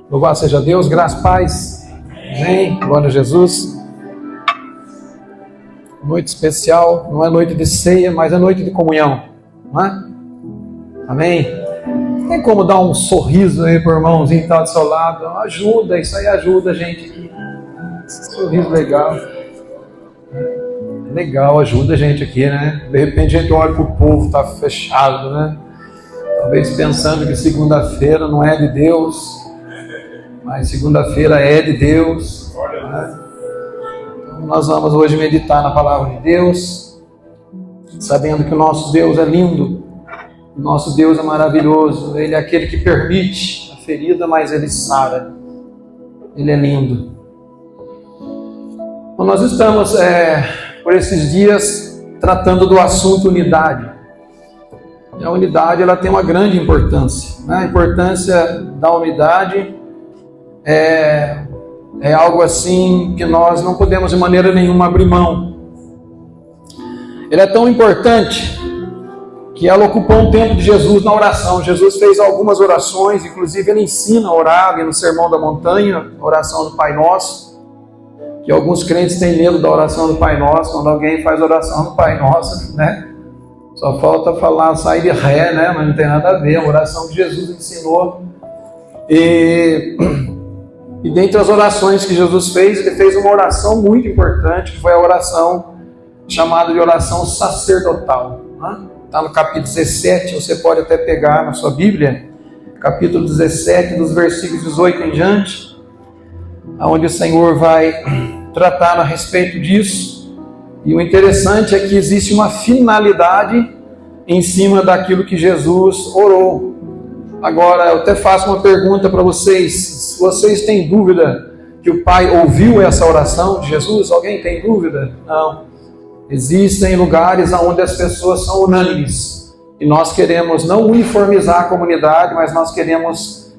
Louvado seja Deus, graças, paz. Amém. Glória a Jesus. Noite especial, não é noite de ceia, mas é noite de comunhão, não é? Amém. Tem como dar um sorriso aí pro irmãozinho que está do seu lado? Ajuda, isso aí ajuda a gente aqui. Sorriso legal. Legal, ajuda a gente aqui, né? De repente a gente olha pro povo, tá fechado, né? Talvez pensando que segunda-feira não é de Deus, mas segunda-feira é de Deus, né? Então nós vamos hoje meditar na palavra de Deus, sabendo que o nosso Deus é lindo, o nosso Deus é maravilhoso, Ele é aquele que permite a ferida, mas Ele sara, Ele é lindo. Então nós estamos, por esses dias, tratando do assunto unidade. E a unidade ela tem uma grande importância, né? A importância da unidade é algo assim que nós não podemos de maneira nenhuma abrir mão. Ele é tão importante que ela ocupou um tempo de Jesus na oração. Jesus fez algumas orações, inclusive ele ensina a orar no Sermão da Montanha, a oração do Pai Nosso, que alguns crentes têm medo da oração do Pai Nosso, quando alguém faz oração do Pai Nosso, né? Só falta falar, sai de ré, né? Mas não tem nada a ver, a oração que Jesus ensinou. E dentre as orações que Jesus fez, ele fez uma oração muito importante, que foi a oração chamada de oração sacerdotal. Está no capítulo 17, você pode até pegar na sua Bíblia, capítulo 17, dos versículos 18 em diante, onde o Senhor vai tratar a respeito disso. E o interessante é que existe uma finalidade em cima daquilo que Jesus orou. Agora, eu até faço uma pergunta para vocês. Se vocês têm dúvida que o Pai ouviu essa oração de Jesus, alguém tem dúvida? Não. Existem lugares onde as pessoas são unânimes. E nós queremos não uniformizar a comunidade, mas nós queremos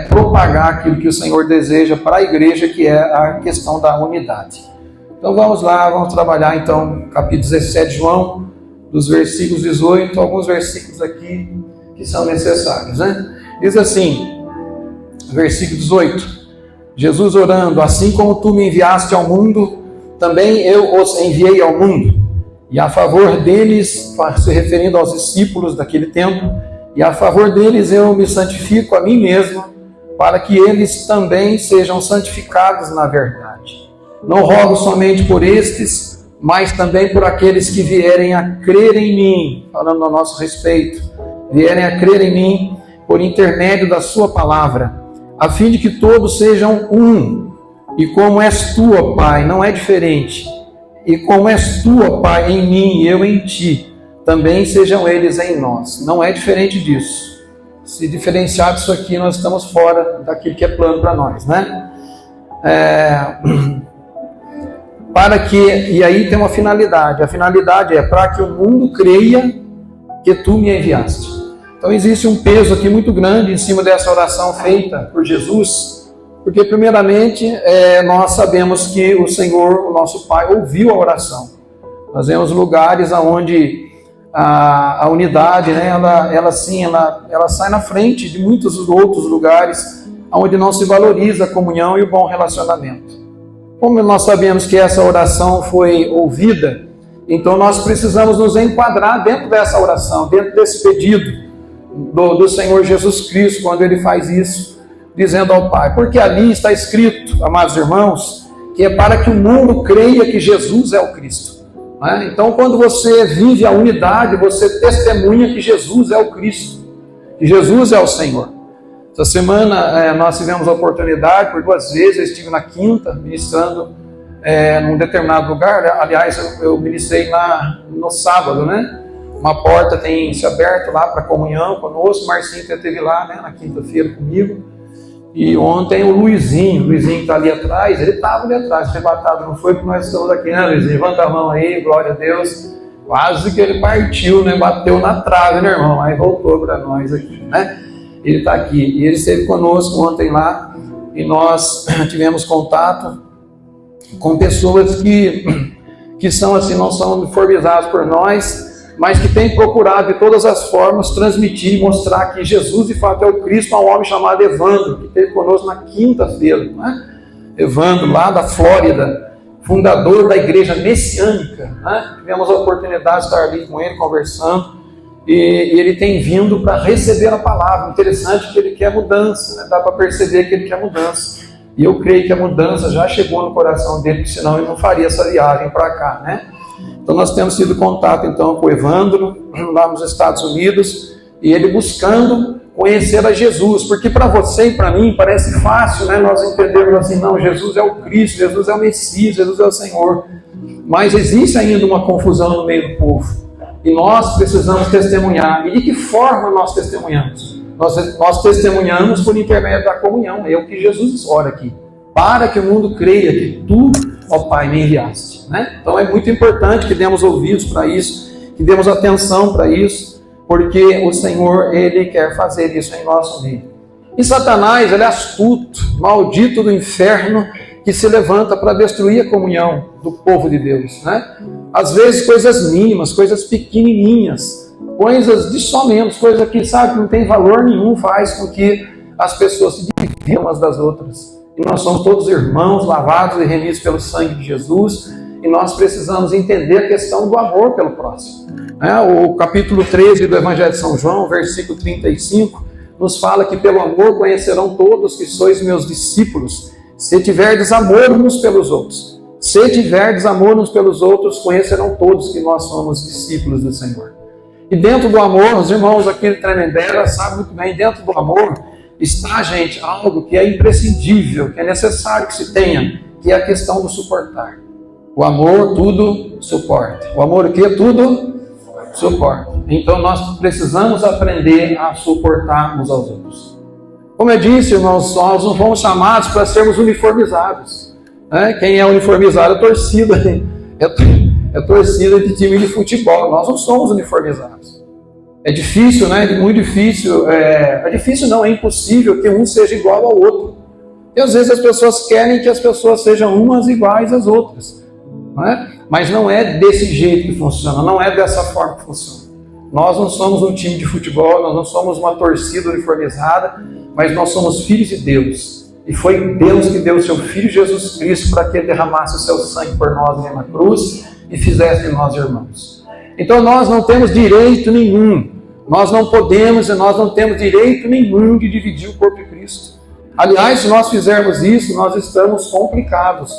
propagar aquilo que o Senhor deseja para a igreja, que é a questão da unidade. Então vamos lá, vamos trabalhar então capítulo 17 de João, dos versículos 18, alguns versículos aqui que são necessários, né? Diz assim, versículo 18, Jesus orando, assim como tu me enviaste ao mundo, também eu os enviei ao mundo, e a favor deles, se referindo aos discípulos daquele tempo, e a favor deles eu me santifico a mim mesmo, para que eles também sejam santificados na verdade. Não rogo somente por estes, mas também por aqueles que vierem a crer em mim, falando a nosso respeito, vierem a crer em mim por intermédio da sua palavra, a fim de que todos sejam um. E como és tu, ó Pai, não é diferente. E como és tu, ó Pai, em mim e eu em ti, também sejam eles em nós. Não é diferente disso. Se diferenciar disso aqui, nós estamos fora daquilo que é plano para nós, né? E aí tem uma finalidade. A finalidade é para que o mundo creia que tu me enviaste. Então existe um peso aqui muito grande em cima dessa oração feita por Jesus, porque primeiramente nós sabemos que o Senhor, o nosso Pai, ouviu a oração. Nós vemos lugares onde a unidade, né, ela sai na frente de muitos outros lugares onde não se valoriza a comunhão e o bom relacionamento. Como nós sabemos que essa oração foi ouvida, então nós precisamos nos enquadrar dentro dessa oração, dentro desse pedido do Senhor Jesus Cristo, quando Ele faz isso, dizendo ao Pai. Porque ali está escrito, amados irmãos, que é para que o mundo creia que Jesus é o Cristo. Né? Então, quando você vive a unidade, você testemunha que Jesus é o Cristo, que Jesus é o Senhor. Essa semana nós tivemos a oportunidade, por 2 vezes, eu estive na quinta, ministrando num determinado lugar. Aliás, eu ministrei no sábado, né? Uma porta tem se aberto lá para comunhão conosco. O Marcinho esteve lá, né, na quinta-feira comigo. E ontem o Luizinho que está ali atrás, ele estava ali atrás, arrebatado, não foi porque nós estamos aqui, né, Luizinho? Levanta a mão aí, glória a Deus. Quase que ele partiu, né? Bateu na trave, né, irmão? Aí voltou para nós aqui, né? Ele está aqui, e ele esteve conosco ontem lá, e nós tivemos contato com pessoas que são assim, não são uniformizadas por nós, mas que tem procurado de todas as formas transmitir e mostrar que Jesus de fato é o Cristo a um homem chamado Evandro, que esteve conosco na quinta-feira, né? Evandro, lá da Flórida, fundador da igreja messiânica, né? Tivemos a oportunidade de estar ali com ele conversando, e ele tem vindo para receber a palavra. Interessante que ele quer mudança, né? Dá para perceber que ele quer mudança, e eu creio que a mudança já chegou no coração dele, porque senão ele não faria essa viagem para cá, né? Então nós temos tido contato então com o Evandro, lá nos Estados Unidos, e ele buscando conhecer a Jesus, porque para você e para mim parece fácil, né, nós entendermos assim, não, Jesus é o Cristo, Jesus é o Messias, Jesus é o Senhor, mas existe ainda uma confusão no meio do povo, e nós precisamos testemunhar. E de que forma nós testemunhamos? Nós testemunhamos por intermédio da comunhão, é o que Jesus ora aqui, para que o mundo creia que tu, ó Pai, me enviaste, né? Então é muito importante que demos ouvidos para isso, que demos atenção para isso, porque o Senhor, Ele quer fazer isso em nosso meio. E Satanás, ele é astuto, maldito do inferno, que se levanta para destruir a comunhão do povo de Deus, né? Às vezes coisas mínimas, coisas pequenininhas, coisas de só menos, coisa que, sabe, não tem valor nenhum, faz com que as pessoas se dividam umas das outras. E nós somos todos irmãos, lavados e remidos pelo sangue de Jesus, e nós precisamos entender a questão do amor pelo próximo. O capítulo 13 do Evangelho de São João, versículo 35, nos fala que pelo amor conhecerão todos que sois meus discípulos, se tiverdes amor uns pelos outros. Se tiverdes amor uns pelos outros, conhecerão todos que nós somos discípulos do Senhor. E dentro do amor, os irmãos aqui de Tremembé sabem muito bem, dentro do amor está, gente, algo que é imprescindível, que é necessário que se tenha, que é a questão do suportar. O amor tudo suporta. O amor o quê? Tudo suporta. Então nós precisamos aprender a suportar uns aos outros. Como eu disse, irmãos, nós não fomos chamados para sermos uniformizados. Quem é uniformizado é torcida. É torcida de time de futebol. Nós não somos uniformizados. É difícil, né? É muito difícil. É difícil não, é impossível que um seja igual ao outro. E às vezes as pessoas querem que as pessoas sejam umas iguais às outras. Não é? Mas não é desse jeito que funciona, não é dessa forma que funciona. Nós não somos um time de futebol, nós não somos uma torcida uniformizada, mas nós somos filhos de Deus. E foi Deus que deu o seu Filho Jesus Cristo para que Ele derramasse o seu sangue por nós na cruz e fizesse de nós irmãos. Então nós não temos direito nenhum, nós não podemos e nós não temos direito nenhum de dividir o corpo de Cristo. Aliás, se nós fizermos isso, nós estamos complicados.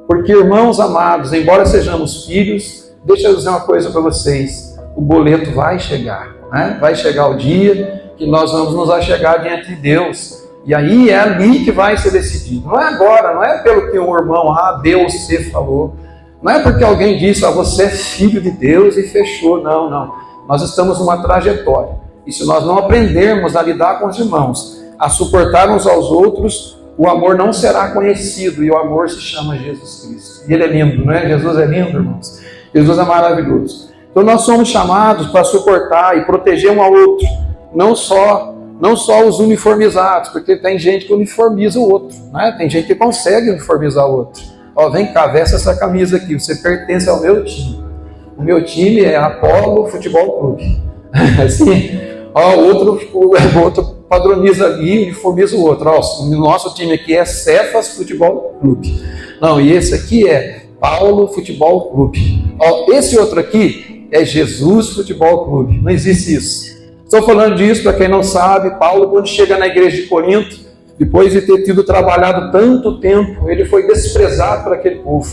Porque, irmãos amados, embora sejamos filhos, deixa eu dizer uma coisa para vocês, o boleto vai chegar, né? Vai chegar o dia que nós vamos nos achegar diante de Deus, e aí é ali que vai ser decidido. Não é agora, não é pelo que um irmão A, B ou C falou, não é porque alguém disse, você é filho de Deus e fechou, não. Nós estamos numa trajetória, e se nós não aprendermos a lidar com os irmãos, a suportar uns aos outros, o amor não será conhecido, e o amor se chama Jesus Cristo. E Ele é lindo, não é? Jesus é lindo, irmãos. Jesus é maravilhoso. Então nós somos chamados para suportar e proteger um ao outro, não só os uniformizados, porque tem gente que uniformiza o outro, né? Tem gente que consegue uniformizar o outro. Vem cá, veste essa camisa aqui, você pertence ao meu time. O meu time é Apolo Futebol Clube. Assim, o outro padroniza ali, uniformiza o outro. O nosso time aqui é Cefas Futebol Clube. Não, e esse aqui é Paulo Futebol Clube. Esse outro aqui é Jesus Futebol Clube. Não existe isso. Estou falando disso para quem não sabe. Paulo, quando chega na igreja de Corinto, depois de ter tido trabalhado tanto tempo, ele foi desprezado por aquele povo.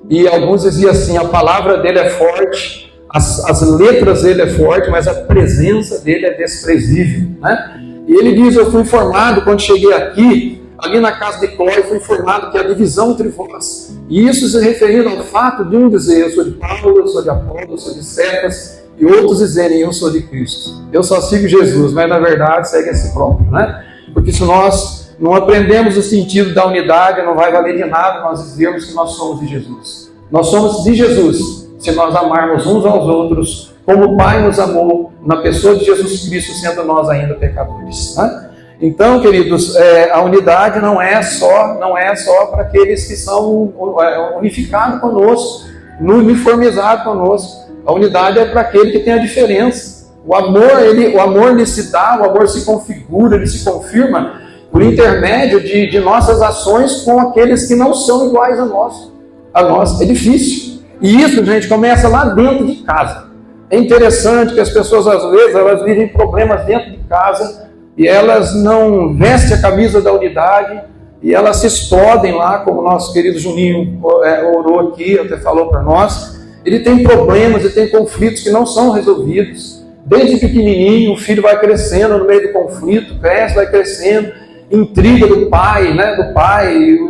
E alguns diziam assim, a palavra dele é forte, as letras dele é forte, mas a presença dele é desprezível, né? E ele diz, eu fui informado quando cheguei aqui, ali na casa de Clói, fui informado que a divisão entre vós. E isso se referindo ao fato de um dizer, eu sou de Paulo, eu sou de Apolo, eu sou de Cefas, e outros dizerem, eu sou de Cristo. Eu só sigo Jesus, mas na verdade segue a si próprio, né? Porque se nós não aprendemos o sentido da unidade, não vai valer de nada nós dizermos que nós somos de Jesus. Nós somos de Jesus, se nós amarmos uns aos outros, como o Pai nos amou, na pessoa de Jesus Cristo, sendo nós ainda pecadores, né? Então, queridos, a unidade não é só para aqueles que são unificados conosco, uniformizados conosco, A unidade é para aquele que tem a diferença. O amor ele se dá, o amor se configura, ele se confirma por intermédio de nossas ações com aqueles que não são iguais a nós. A nós é difícil. E isso, gente, começa lá dentro de casa. É interessante que as pessoas, às vezes, elas vivem problemas dentro de casa e elas não vestem a camisa da unidade e elas se explodem lá, como o nosso querido Juninho orou aqui, até falou para nós. Ele tem problemas, ele tem conflitos que não são resolvidos. Desde pequenininho, o filho vai crescendo no meio do conflito, cresce, vai crescendo, intriga do pai,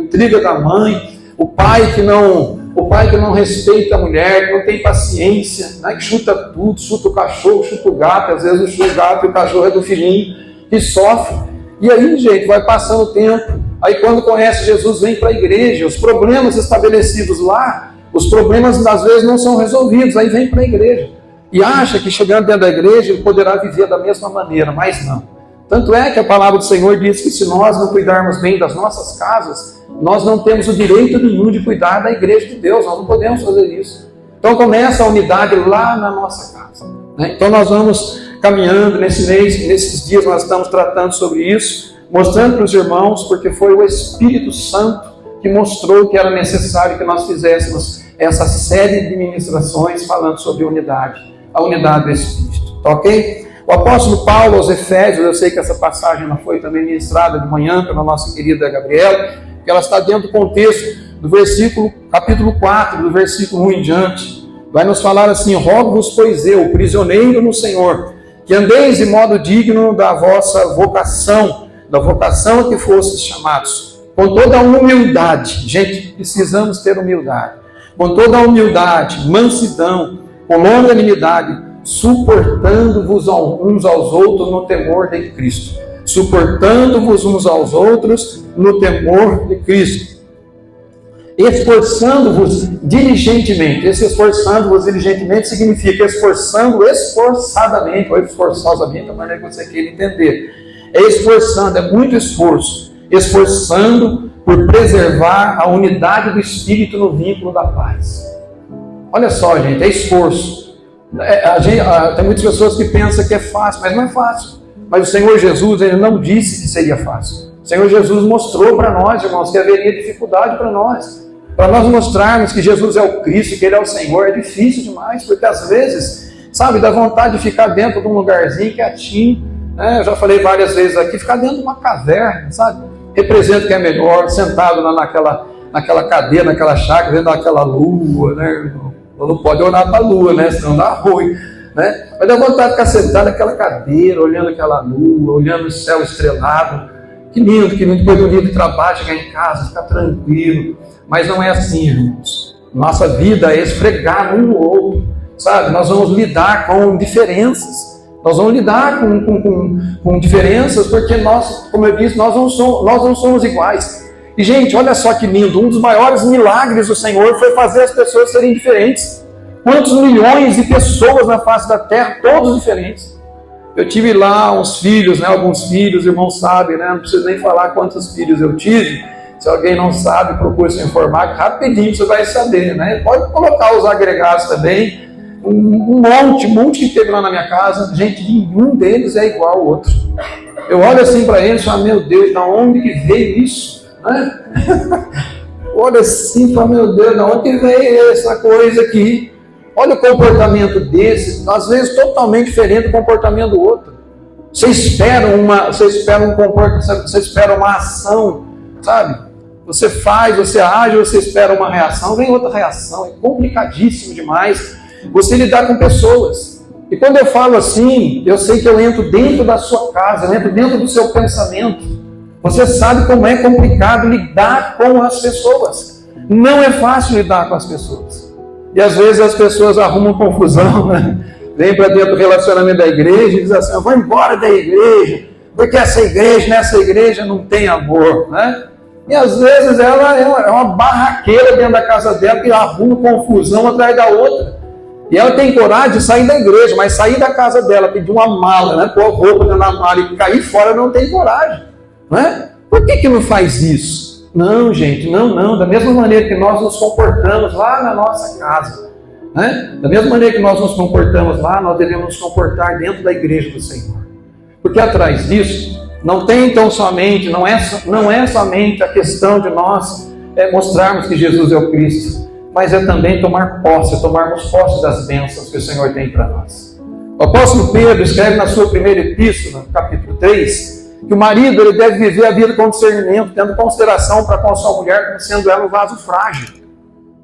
intriga da mãe, o pai que não respeita a mulher, que não tem paciência, que chuta tudo, chuta o cachorro, chuta o gato, às vezes o gato e o cachorro é do filhinho, que sofre. E aí, gente, vai passando o tempo, aí quando conhece Jesus, vem para a igreja, os problemas estabelecidos lá, os problemas às vezes não são resolvidos, aí vem para a igreja. E acha que chegando dentro da igreja ele poderá viver da mesma maneira, mas não. Tanto é que a palavra do Senhor diz que se nós não cuidarmos bem das nossas casas, nós não temos o direito nenhum de cuidar da igreja de Deus, nós não podemos fazer isso. Então começa a unidade lá na nossa casa. Então nós vamos caminhando nesse mês, nesses dias nós estamos tratando sobre isso, mostrando para os irmãos, porque foi o Espírito Santo que mostrou que era necessário que nós fizéssemos essa série de ministrações falando sobre unidade, a unidade do Espírito, tá ok? O apóstolo Paulo aos Efésios, eu sei que essa passagem ela foi também ministrada de manhã pela nossa querida Gabriela, que ela está dentro do contexto do capítulo 4, do versículo 1 em diante, vai nos falar assim: rogo-vos, pois eu, prisioneiro no Senhor, que andeis de modo digno da vossa vocação, da vocação a que fostes chamados, com toda a humildade. Gente, precisamos ter humildade. Com toda a humildade, mansidão, com longanimidade, suportando-vos uns aos outros no temor de Cristo. Suportando-vos uns aos outros no temor de Cristo. Esforçando-vos diligentemente. Esse esforçando-vos diligentemente significa esforçando esforçadamente, ou esforçosamente, da maneira que você queira entender. É esforçando, é muito esforço. Esforçando por preservar a unidade do Espírito no vínculo da paz. Olha só, gente, é esforço. Tem muitas pessoas que pensam que é fácil, mas não é fácil. Mas o Senhor Jesus, ele não disse que seria fácil. O Senhor Jesus mostrou para nós, irmãos, que haveria dificuldade para nós. Para nós mostrarmos que Jesus é o Cristo, que Ele é o Senhor, é difícil demais, porque às vezes, sabe, dá vontade de ficar dentro de um lugarzinho quietinho, né? Eu já falei várias vezes aqui, ficar dentro de uma caverna, sabe? Representa que é melhor, sentado lá naquela cadeira, naquela chácara, vendo aquela lua, né? Não pode olhar para a lua, né? Senão dá ruim, né? Mas dá vontade de ficar sentado naquela cadeira, olhando aquela lua, olhando o céu estrelado. Que lindo, depois do dia de trabalho, chegar em casa, ficar tranquilo. Mas não é assim, irmãos. Nossa vida é esfregar um no outro, sabe? Nós vamos lidar com diferenças. Nós vamos lidar com diferenças, porque nós, como eu disse, nós não somos iguais. E, gente, olha só que lindo. Um dos maiores milagres do Senhor foi fazer as pessoas serem diferentes. Quantos milhões de pessoas na face da terra, todos diferentes. Eu tive lá uns filhos, né? Alguns filhos, irmãos sabem, né? Não preciso nem falar quantos filhos eu tive. Se alguém não sabe, procure se informar, que rapidinho você vai saber, né? Pode colocar os agregados também. Um monte que teve lá na minha casa. Gente, nenhum deles é igual ao outro. Eu olho assim para eles e falo, meu Deus, de onde que veio isso? Né? Olha assim e falo, meu Deus, de onde que veio essa coisa aqui? Olha o comportamento desse, às vezes totalmente diferente do comportamento do outro. Você espera um comportamento, você espera uma ação, sabe? Você faz, você age, você espera uma reação, vem outra reação. É complicadíssimo demais você lidar com pessoas. E quando eu falo assim, eu sei que eu entro dentro da sua casa, eu entro dentro do seu pensamento. Você sabe como é complicado lidar com as pessoas. Não é fácil lidar com as pessoas. E às vezes as pessoas arrumam confusão, né? Vem para dentro do relacionamento da igreja e diz assim, eu vou embora da igreja, porque nessa igreja não tem amor, né? E às vezes ela é uma barraqueira dentro da casa dela que arruma confusão atrás da outra. E ela tem coragem de sair da igreja, mas sair da casa dela, pedir uma mala, né? Pôr roupa dentro da mala e cair fora, não tem coragem, né? Por que não faz isso? Não, gente, não. Da mesma maneira que nós nos comportamos lá na nossa casa, Né? Da mesma maneira que nós nos comportamos lá, nós devemos nos comportar dentro da igreja do Senhor. Porque atrás disso, não tem então somente, não é somente a questão de nós mostrarmos que Jesus é o Cristo, mas é também tomarmos posse das bênçãos que o Senhor tem para nós. O apóstolo Pedro escreve na sua primeira epístola, no capítulo 3, que o marido ele deve viver a vida com discernimento, tendo consideração para com a sua mulher, como sendo ela um vaso frágil.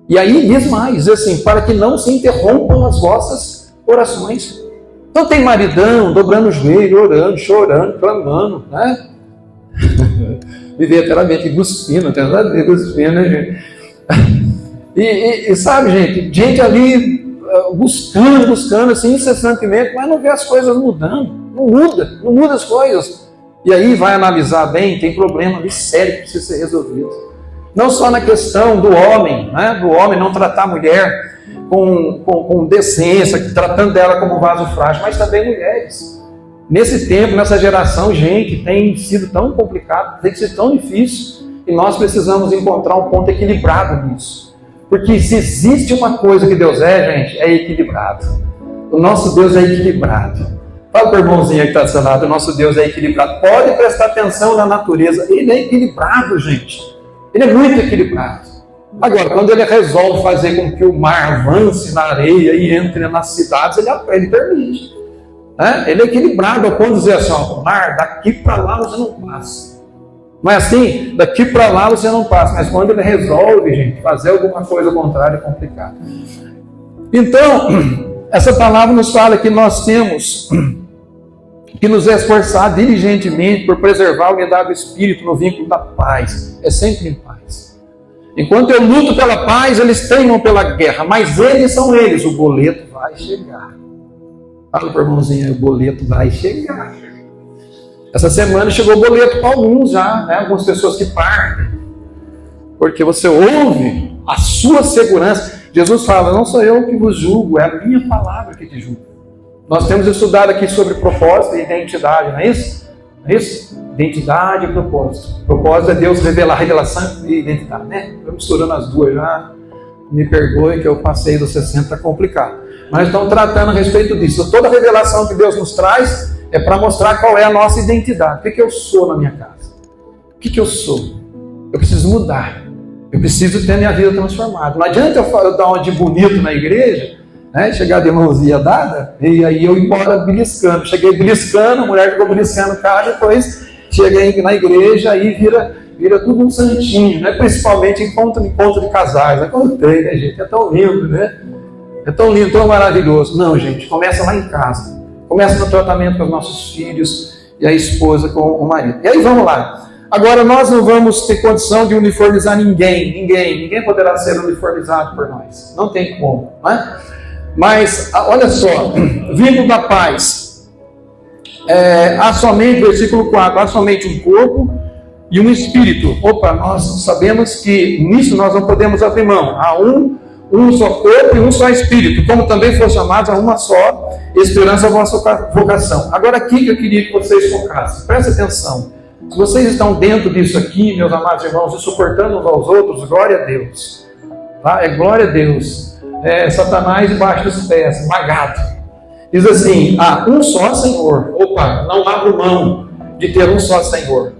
E aí diz mais, diz assim, para que não se interrompam as vossas orações. Então tem maridão dobrando o joelho, orando, chorando, clamando, né? Viver eternamente cuspindo, né, gente? E sabe, gente ali buscando assim incessantemente, mas não vê as coisas mudando, não muda as coisas. E aí vai analisar bem, tem problema ali sério que precisa ser resolvido. Não só na questão do homem, né? Do homem não tratar a mulher com decência, tratando dela como um vaso frágil, mas também mulheres. Nesse tempo, nessa geração, gente, tem sido tão complicado, tem sido tão difícil, e nós precisamos encontrar um ponto equilibrado nisso. Porque se existe uma coisa que Deus gente, é equilibrado. O nosso Deus é equilibrado. Fala para o irmãozinho que está do seu lado, o nosso Deus é equilibrado. Pode prestar atenção na natureza, ele é equilibrado, gente. Ele é muito equilibrado. Agora, quando ele resolve fazer com que o mar avance na areia e entre nas cidades, ele permite. Né? Ele é equilibrado ao ponto de dizer assim, ó, o mar, daqui para lá você não passa. Mas assim, daqui para lá você não passa. Mas quando ele resolve, gente, fazer alguma coisa ao contrário é complicado. Então, essa palavra nos fala que nós temos que nos esforçar diligentemente por preservar a unidade do Espírito no vínculo da paz. É sempre em paz. Enquanto eu luto pela paz, eles teimam pela guerra, mas eles são eles, o boleto vai chegar. Fala para o irmãozinho, o boleto vai chegar. Essa semana chegou o boleto para alguns já, né? Algumas pessoas que partem. Porque você ouve a sua segurança. Jesus fala, não sou eu que vos julgo, é a minha palavra que te julga. Nós temos estudado aqui sobre propósito e identidade, não é isso? Não é isso? Identidade e propósito. Propósito é Deus revelar, revelação e identidade, né? Estou misturando as duas já. Me perdoe que eu passei dos 60, tá complicado. Mas estamos tratando a respeito disso. Toda revelação que Deus nos traz é para mostrar qual é a nossa identidade. O que eu sou na minha casa? O que eu sou? Eu preciso mudar. Eu preciso ter minha vida transformada. Não adianta eu dar uma de bonito na igreja, né? Chegar de mãozinha dada, e aí eu ir embora beliscando. Cheguei beliscando, a mulher ficou beliscando o cara, depois cheguei na igreja e vira tudo um santinho, né? Principalmente encontro de casais. Eu contei, né, gente? É tão lindo, né? É tão lindo, tão maravilhoso. Não, gente, começa lá em casa. Começa no tratamento com os nossos filhos e a esposa com o marido. E aí vamos lá. Agora nós não vamos ter condição de uniformizar ninguém poderá ser uniformizado por nós. Não tem como, né? Mas, olha só, vínculo da paz. Há somente, versículo 4, há somente um corpo e um espírito. Opa, nós sabemos que nisso nós não podemos abrir mão. Há um só corpo e um só espírito, como também foram chamados a uma só esperança a vossa vocação. Agora aqui que eu queria que vocês focassem, presta atenção. Se vocês estão dentro disso aqui, meus amados irmãos, e suportando uns aos outros, glória a Deus. Tá? Glória a Deus. Satanás debaixo dos pés, esmagado. Diz assim, há um só Senhor. Opa, não abro mão de ter um só Senhor.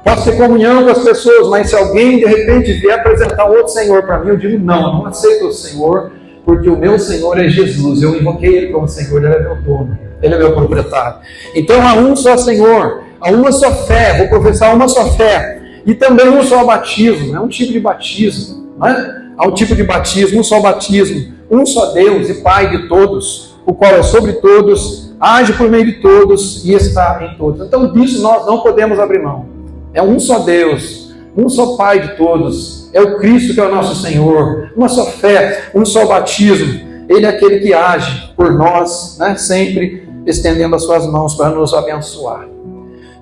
Posso ter comunhão com as pessoas, mas se alguém de repente vier apresentar outro Senhor para mim, eu digo não, eu não aceito o Senhor, porque o meu Senhor é Jesus. Eu invoquei Ele como Senhor, Ele é meu dono, Ele é meu proprietário. Então há um só Senhor, há uma só fé, vou professar uma só fé, e também um só batismo, é um tipo de batismo, não é? Há um tipo de batismo, um só batismo, um só Deus e Pai de todos, o qual é sobre todos, age por meio de todos e está em todos. Então disso nós não podemos abrir mão. É um só Deus, um só Pai de todos, é o Cristo que é o nosso Senhor, uma só fé, um só batismo. Ele é aquele que age por nós, né, sempre estendendo as suas mãos para nos abençoar.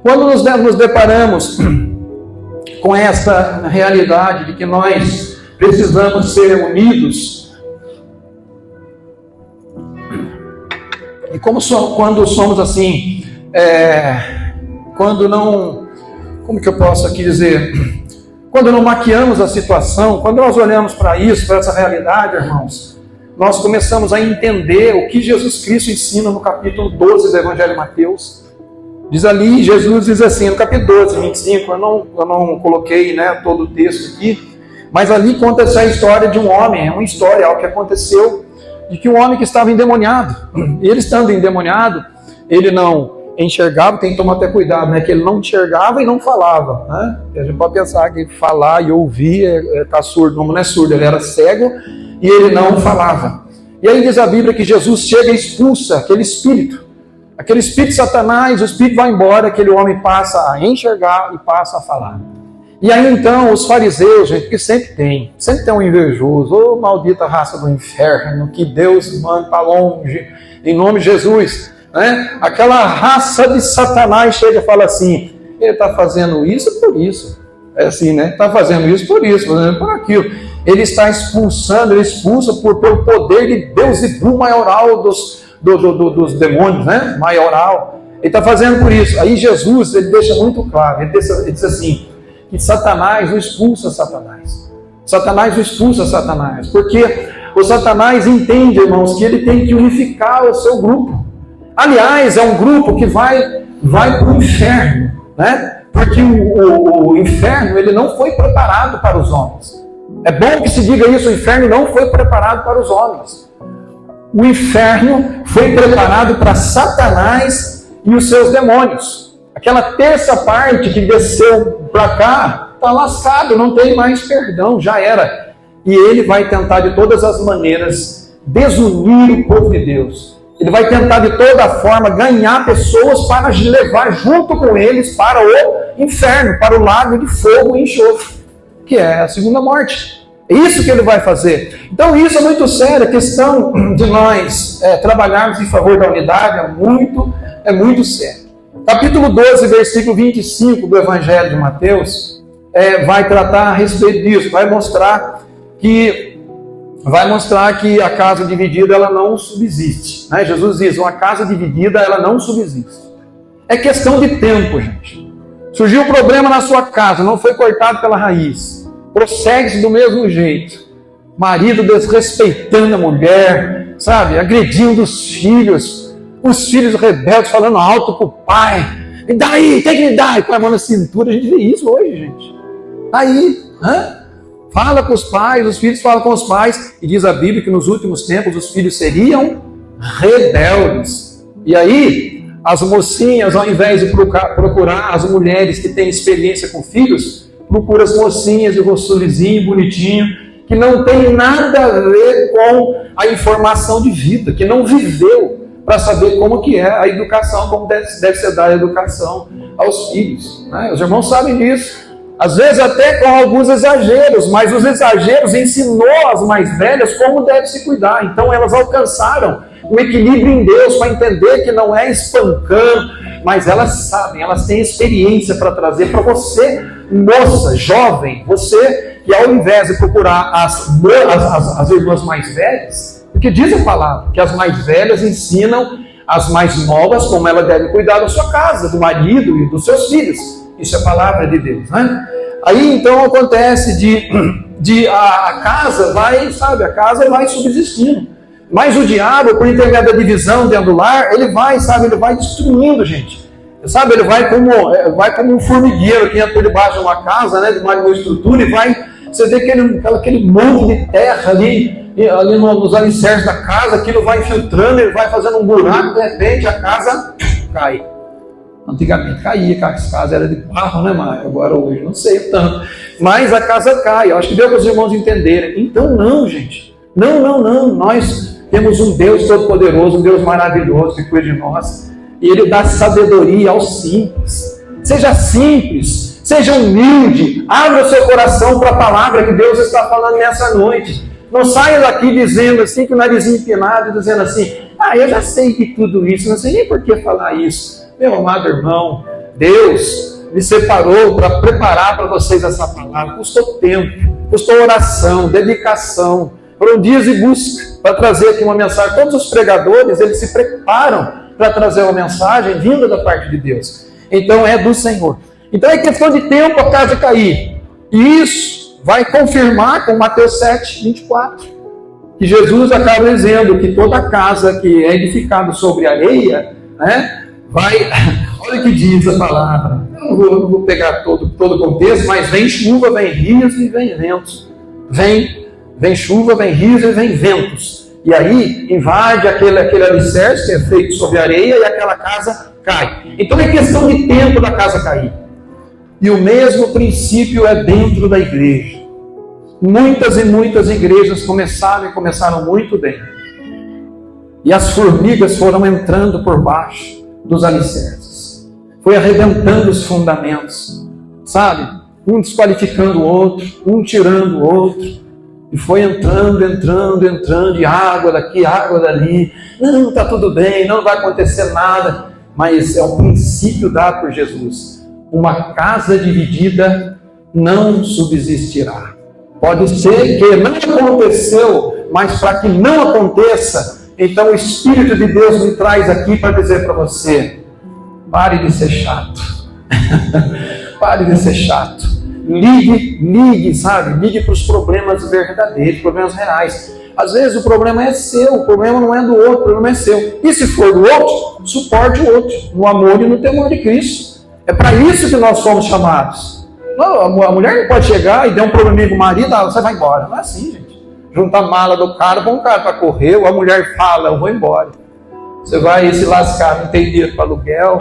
Quando nos deparamos com essa realidade de que nós precisamos ser unidos, e quando somos assim, quando não... Como que eu posso aqui dizer? Quando não maquiamos a situação, quando nós olhamos para isso, para essa realidade, irmãos, nós começamos a entender o que Jesus Cristo ensina no capítulo 12 do Evangelho de Mateus. Diz ali, Jesus diz assim, no capítulo 12, 25, eu não coloquei, né, todo o texto aqui, mas ali conta essa história de um homem, é uma história, algo que aconteceu, de que um homem que estava endemoniado, e ele estando endemoniado, ele não enxergava, tem que tomar até cuidado, né, que ele não enxergava e não falava, né? A gente pode pensar que falar e ouvir está surdo, não é surdo, ele era cego e ele não falava. E aí diz a Bíblia que Jesus chega e expulsa aquele espírito de Satanás, o espírito vai embora, aquele homem passa a enxergar e passa a falar. E aí então os fariseus, gente, que sempre tem um invejoso, ô maldita raça do inferno, que Deus manda para longe, em nome de Jesus, né? Aquela raça de Satanás chega e fala assim, ele está fazendo isso por isso, é assim, né? Está fazendo isso por isso, fazendo por aquilo. Ele está expulsando, ele expulsa pelo poder de Beelzebul maioral dos demônios, né? Maioral. Ele está fazendo por isso. Aí Jesus, ele deixa muito claro, ele diz assim, que Satanás não expulsa Satanás. Satanás não expulsa Satanás, porque o Satanás entende, irmãos, que ele tem que unificar o seu grupo. Aliás, é um grupo que vai para o inferno, né? Porque o inferno, ele não foi preparado para os homens. É bom que se diga isso, o inferno não foi preparado para os homens. O inferno foi preparado para Satanás e os seus demônios. Aquela terça parte que desceu para cá, está lascado, não tem mais perdão, já era. E ele vai tentar de todas as maneiras desunir o povo de Deus. Ele vai tentar de toda forma ganhar pessoas para levar junto com eles para o inferno, para o lago de fogo e enxofre, que é a segunda morte. É isso que ele vai fazer. Então isso é muito sério, a questão de nós trabalharmos em favor da unidade é muito sério. Capítulo 12, versículo 25 do Evangelho de Mateus, vai tratar a respeito disso, vai mostrar que a casa dividida ela não subsiste, né? Jesus diz, uma casa dividida ela não subsiste. É questão de tempo, gente. Surgiu um problema na sua casa, não foi cortado pela raiz, prossegue-se do mesmo jeito. Marido desrespeitando a mulher, sabe, agredindo os filhos rebeldes falando alto com o pai. E daí, tem que me dar, e com a mão na cintura, a gente vê isso hoje, gente. Aí, fala com os pais, os filhos falam com os pais, e diz a Bíblia que nos últimos tempos os filhos seriam rebeldes. E aí, as mocinhas, ao invés de procurar as mulheres que têm experiência com filhos, procura as mocinhas de rossulizinho, bonitinho, que não tem nada a ver com a informação de vida, que não viveu para saber como que é a educação, como deve ser dada a educação aos filhos, né? Os irmãos sabem disso. Às vezes até com alguns exageros, mas os exageros ensinou as mais velhas como deve se cuidar. Então elas alcançaram um equilíbrio em Deus para entender que não é espancando, mas elas sabem, elas têm experiência para trazer para você, moça, jovem, você que ao invés de procurar as irmãs mais velhas, porque diz a palavra que as mais velhas ensinam as mais novas como ela deve cuidar da sua casa, do marido e dos seus filhos. Isso é a palavra de Deus, né? Aí então acontece a casa vai subsistindo. Mas o diabo, por intermédio da divisão dentro do lar, ele vai destruindo, gente. Sabe, ele vai como um formigueiro que entra debaixo de uma casa, né, de uma estrutura, e você vê aquele monte de terra ali nos alicerces da casa, aquilo vai infiltrando, ele vai fazendo um buraco, de repente a casa cai. Antigamente caía, que as casas eram de barro, né, Mário? Agora hoje não sei tanto. Mas a casa cai. Eu acho que deu para os irmãos entenderem. Então não, gente. Não. Nós temos um Deus todo-poderoso, um Deus maravilhoso que cuida de nós. E Ele dá sabedoria aos simples. Seja simples, seja humilde. Abra o seu coração para a palavra que Deus está falando nessa noite. Não saia daqui dizendo assim, com o narizinho empinado, dizendo assim, eu já sei de tudo isso, não sei nem por que falar isso. Meu amado irmão, Deus me separou para preparar para vocês essa palavra. Custou tempo, custou oração, dedicação, foram dias de busca para trazer aqui uma mensagem. Todos os pregadores, eles se preparam para trazer uma mensagem vinda da parte de Deus. Então é do Senhor. Então é questão de tempo a casa cair. E isso vai confirmar com Mateus 7, 24. que Jesus acaba dizendo que toda casa que é edificada sobre areia, né, vai... Olha o que diz a palavra. Eu não vou pegar todo o contexto, mas vem chuva, vem rios e vem ventos. Vem chuva, vem rios e vem ventos. E aí invade aquele alicerce que é feito sobre areia e aquela casa cai. Então é questão de tempo da casa cair. E o mesmo princípio é dentro da igreja. Muitas e muitas igrejas começaram muito bem. E as formigas foram entrando por baixo dos alicerces. Foi arrebentando os fundamentos, sabe? Um desqualificando o outro, um tirando o outro. E foi entrando, e água daqui, água dali. Não, está tudo bem, não vai acontecer nada. Mas é o princípio dado por Jesus. Uma casa dividida não subsistirá. Pode ser que não aconteceu, mas para que não aconteça, então o Espírito de Deus me traz aqui para dizer para você: pare de ser chato. Pare de ser chato. Ligue, sabe? Ligue para os problemas verdadeiros, problemas reais. Às vezes o problema é seu, o problema não é do outro, o problema é seu. E se for do outro, suporte o outro, no amor e no temor de Cristo. É para isso que nós somos chamados. Não, a mulher não pode chegar e der um probleminha com o marido, você vai embora. Não é assim, gente. Junta a mala do cara, põe um cara para correr, ou a mulher fala, eu vou embora. Você vai se lascar, não tem dinheiro para aluguel,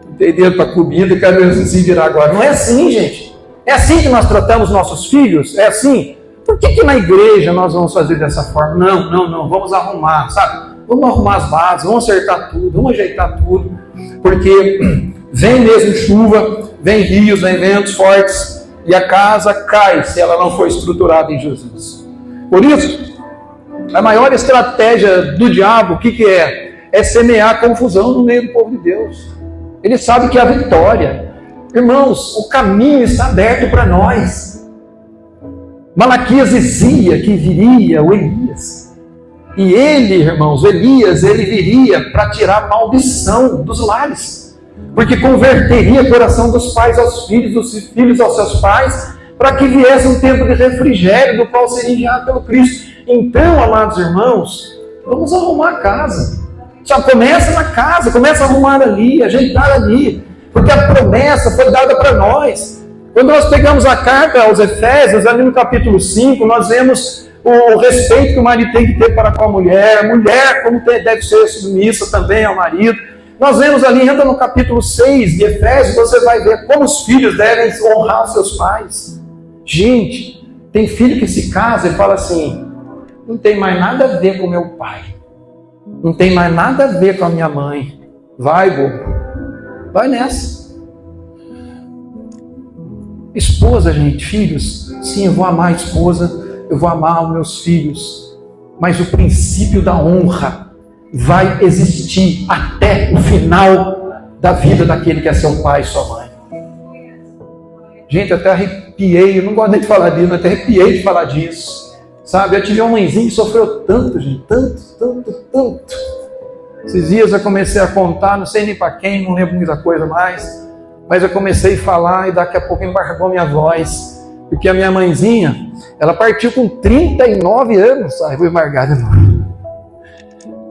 não tem dinheiro para comida, quero se virar agora. Não é assim, gente. É assim que nós tratamos nossos filhos? É assim? Por que na igreja nós vamos fazer dessa forma? Não, vamos arrumar, sabe? Vamos arrumar as bases, vamos acertar tudo, vamos ajeitar tudo, porque vem mesmo chuva, vem rios, vem ventos fortes, e a casa cai se ela não for estruturada em Jesus. Por isso, a maior estratégia do diabo, o que é? É semear confusão no meio do povo de Deus. Ele sabe que é a vitória. Irmãos, o caminho está aberto para nós. Malaquias dizia que viria o Elias. E ele, irmãos, o Elias, ele viria para tirar a maldição dos lares. Porque converteria o coração dos pais aos filhos, dos filhos aos seus pais, para que viesse um tempo de refrigério, do qual seria enviado pelo Cristo. Então, amados irmãos, vamos arrumar a casa. Só começa na casa, começa a arrumar ali, ajeitar ali. Porque a promessa foi dada para nós. Quando nós pegamos a carta aos Efésios, ali no capítulo 5, nós vemos o respeito que o marido tem que ter para com a mulher como deve ser submissa também ao marido. Nós vemos ali, entra no capítulo 6 de Efésios, você vai ver como os filhos devem honrar os seus pais. Gente, tem filho que se casa e fala assim: não tem mais nada a ver com meu pai, não tem mais nada a ver com a minha mãe. Vai, bobo. Vai nessa. Esposa, gente, filhos, sim, eu vou amar a esposa, eu vou amar os meus filhos, mas o princípio da honra vai existir até o final da vida daquele que é seu pai e sua mãe. Gente, eu até arrepiei, eu não gosto nem de falar disso, mas até arrepiei de falar disso. Sabe, eu tive uma mãezinha que sofreu tanto, gente, tanto. Esses dias eu comecei a contar, não sei nem para quem, não lembro muita coisa mais, mas eu comecei a falar e daqui a pouco embargou minha voz, porque a minha mãezinha, ela partiu com 39 anos, sabe? Vou embargar de novo.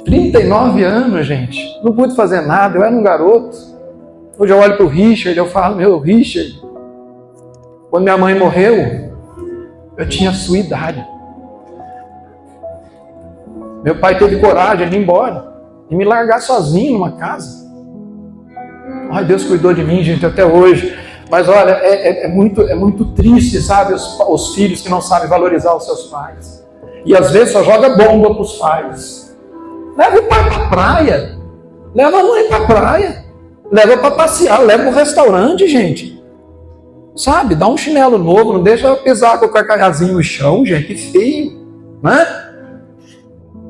39 anos, gente, não pude fazer nada, eu era um garoto. Hoje eu olho para o Richard, eu falo: meu Richard, quando minha mãe morreu, eu tinha a sua idade. Meu pai teve coragem de ir embora e me largar sozinho numa casa. Ai, Deus cuidou de mim, gente, até hoje. Mas olha, é muito triste, sabe, os filhos que não sabem valorizar os seus pais. E às vezes só joga bomba para os pais. Leva o pai para a praia, leva a mãe para a praia, leva para passear, leva para o restaurante, gente. Sabe, dá um chinelo novo, não deixa pisar com o carcalhazinho no chão, gente, que feio, né?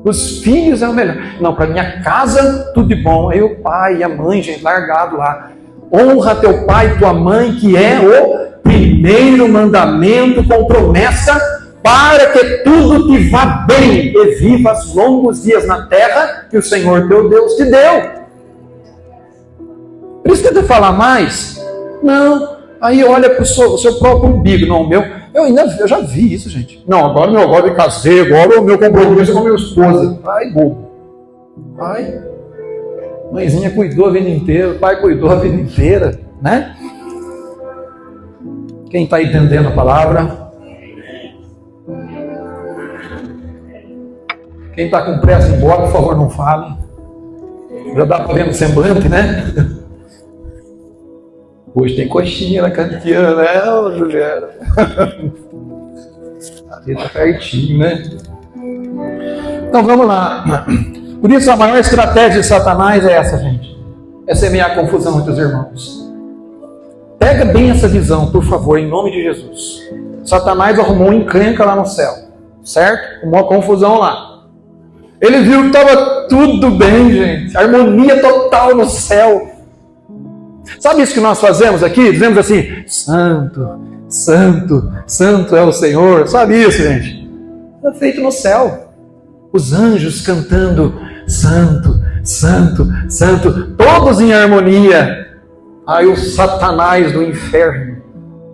Os filhos é o melhor. Não, para minha casa, tudo de bom. Aí o pai e a mãe, gente, largado lá. Honra teu pai e tua mãe, que é o primeiro mandamento com promessa, para que tudo te vá bem e vivas longos dias na terra que o Senhor teu Deus te deu. Precisa falar mais? Não. Aí olha para o seu próprio umbigo. Não, Eu já vi isso, gente. Não, agora eu me casei, agora o meu compromisso é com a minha esposa. Ai, bobo. Ai. Mãezinha cuidou a vida inteira, o pai cuidou a vida inteira, né? Quem está entendendo a palavra? Quem está com pressa em ir embora, por favor, não fale. Já dá para ver no semblante, né? Hoje tem coxinha na cantina, né, Juliana? Ali está pertinho, né? Então vamos lá. Por isso a maior estratégia de Satanás é essa, gente. É semear confusão entre os irmãos. Pega bem essa visão, por favor, em nome de Jesus. Satanás arrumou uma encrenca lá no céu, certo? Uma confusão lá. Ele viu que estava tudo bem, gente. Harmonia total no céu. Sabe isso que nós fazemos aqui? Dizemos assim, santo, santo, santo é o Senhor. Sabe isso, gente? É feito no céu. Os anjos cantando, santo, santo, santo, todos em harmonia. Aí o Satanás do inferno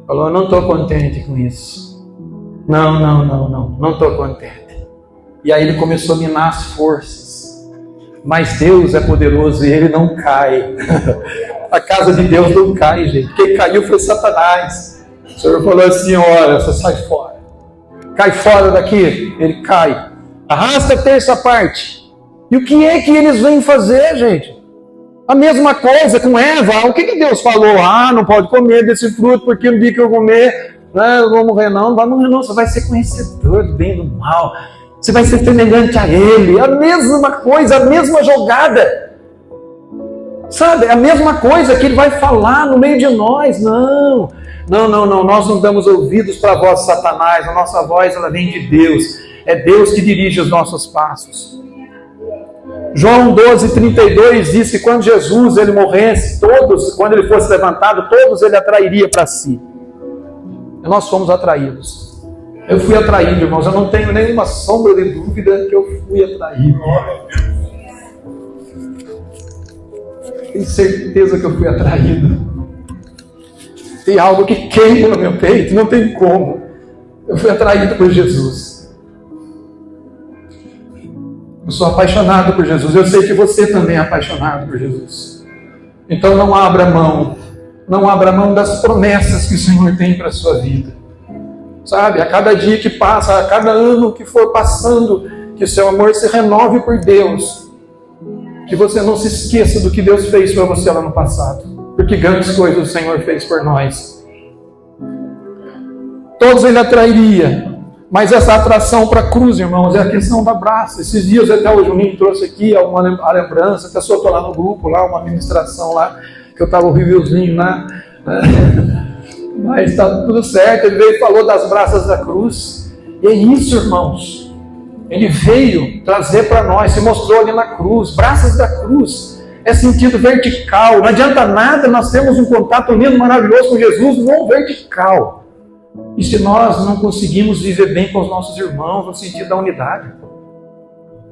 falou, eu não estou contente com isso. Não estou contente. E aí ele começou a minar as forças. Mas Deus é poderoso e ele não cai. A casa de Deus não cai, gente. Quem caiu foi Satanás. O Senhor falou assim, olha, você sai fora. Cai fora daqui. Ele cai. Arrasta a terça parte. E o que é que eles vêm fazer, gente? A mesma coisa com Eva. O que Deus falou? Não pode comer desse fruto, porque no dia que eu comer, eu vou morrer não. Não vai morrer não. Você vai ser conhecedor do bem e do mal. Você vai ser semelhante a Ele. A mesma coisa, a mesma jogada. Sabe? A mesma coisa que Ele vai falar no meio de nós. Não. Nós não damos ouvidos para a voz de Satanás. A nossa voz, ela vem de Deus. É Deus que dirige os nossos passos. João 12:32 diz que quando Jesus ele morresse, quando ele fosse levantado, todos ele atrairia para si. E nós fomos atraídos. Eu fui atraído, irmãos. Eu não tenho nenhuma sombra de dúvida que eu fui atraído. Tenho certeza que eu fui atraído. Tem algo que queima no meu peito, não tem como. Eu fui atraído por Jesus. Eu sou apaixonado por Jesus. Eu sei que você também é apaixonado por Jesus. Então não abra mão. Não abra mão das promessas que o Senhor tem para a sua vida. Sabe? A cada dia que passa, a cada ano que for passando, que o seu amor se renove por Deus. Que você não se esqueça do que Deus fez para você lá no passado. Porque grandes coisas o Senhor fez por nós. Todos ele atrairia. Mas essa atração para a cruz, irmãos, é a questão da braça. Esses dias até o Juninho trouxe aqui a lembrança, até soltou lá no grupo, lá, uma ministração lá, que eu estava ouvindo os vinhos lá. Mas está tudo certo, ele veio e falou das braças da cruz. E é isso, irmãos. Ele veio trazer para nós, se mostrou ali na cruz, braças da cruz. É sentido vertical. Não adianta nada nós temos um contato lindo, maravilhoso com Jesus, não vertical. E se nós não conseguimos viver bem com os nossos irmãos no sentido da unidade?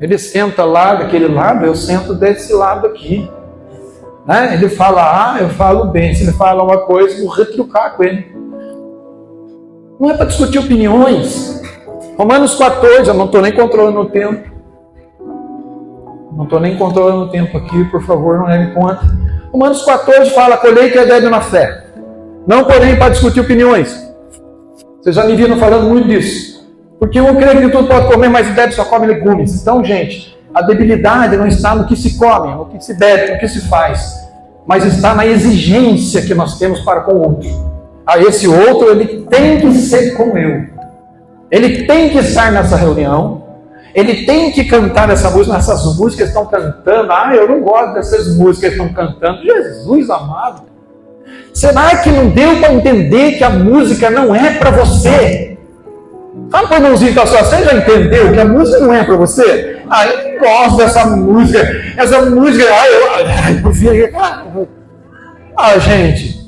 Ele senta lá daquele lado, eu sento desse lado aqui. Né? Ele fala eu falo bem. Se ele fala uma coisa, eu vou retrucar com ele. Não é para discutir opiniões. Romanos 14, eu não estou nem controlando o tempo. Não estou nem controlando o tempo aqui, por favor, não leve conta. Romanos 14 fala, colheita é débil na fé. Não, porém, para discutir opiniões. Vocês já me viram falando muito disso. Porque um crê que tudo pode comer, mas o débil só come legumes. Então, gente, a debilidade não está no que se come, no que se bebe, no que se faz. Mas está na exigência que nós temos para com o outro. Esse outro, ele tem que ser como eu. Ele tem que estar nessa reunião. Ele tem que cantar essa música. Essas músicas estão cantando. Eu não gosto dessas músicas que estão cantando. Jesus amado. Será que não deu para entender que a música não é para você? Fala para o irmãozinho da sua, você já entendeu que a música não é para você? Eu não gosto dessa música. Essa música, gente.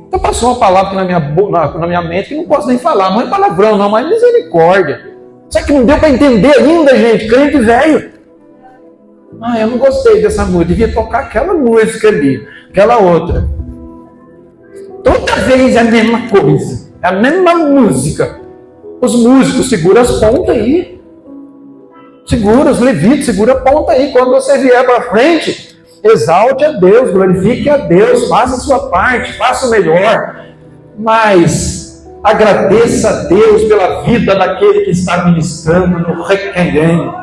Então passou uma palavra na minha mente que não posso nem falar. Não é palavrão, não, mas misericórdia. Será que não deu para entender ainda, gente? Crente velho. Eu não gostei dessa música. Devia tocar aquela música ali, aquela outra. Toda vez é a mesma coisa. É a mesma música. Os músicos, segura as pontas aí. Segura os levitas, segura a ponta aí. Quando você vier para frente, exalte a Deus, glorifique a Deus, faça a sua parte, faça o melhor. Mas agradeça a Deus pela vida daquele que está ministrando no requerendo.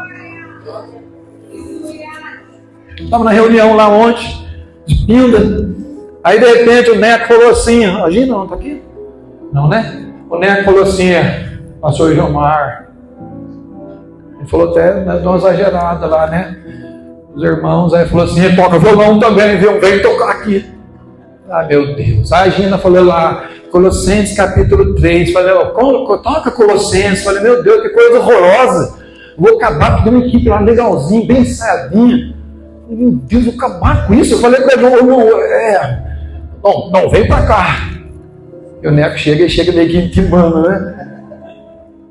Estava na reunião lá ontem, de Pinda. Aí de repente o Neco falou assim, imagina, não, está aqui? Não, né? O Neco falou assim, pastor Gilmar. Ele falou até, nós deu uma exagerada lá, né? Os irmãos, aí falou assim, ele toca violão também, viu? Vem tocar aqui. Ah, meu Deus. Aí a Gina falou lá, Colossenses capítulo 3, falei, toca Colossenses. Falei, meu Deus, que coisa horrorosa. Vou acabar com uma equipe lá legalzinha, bem ensaiadinha. Meu Deus, vou acabar com isso. Eu falei para ele, não, vem pra cá. E o Neco chega meio que intimando, né?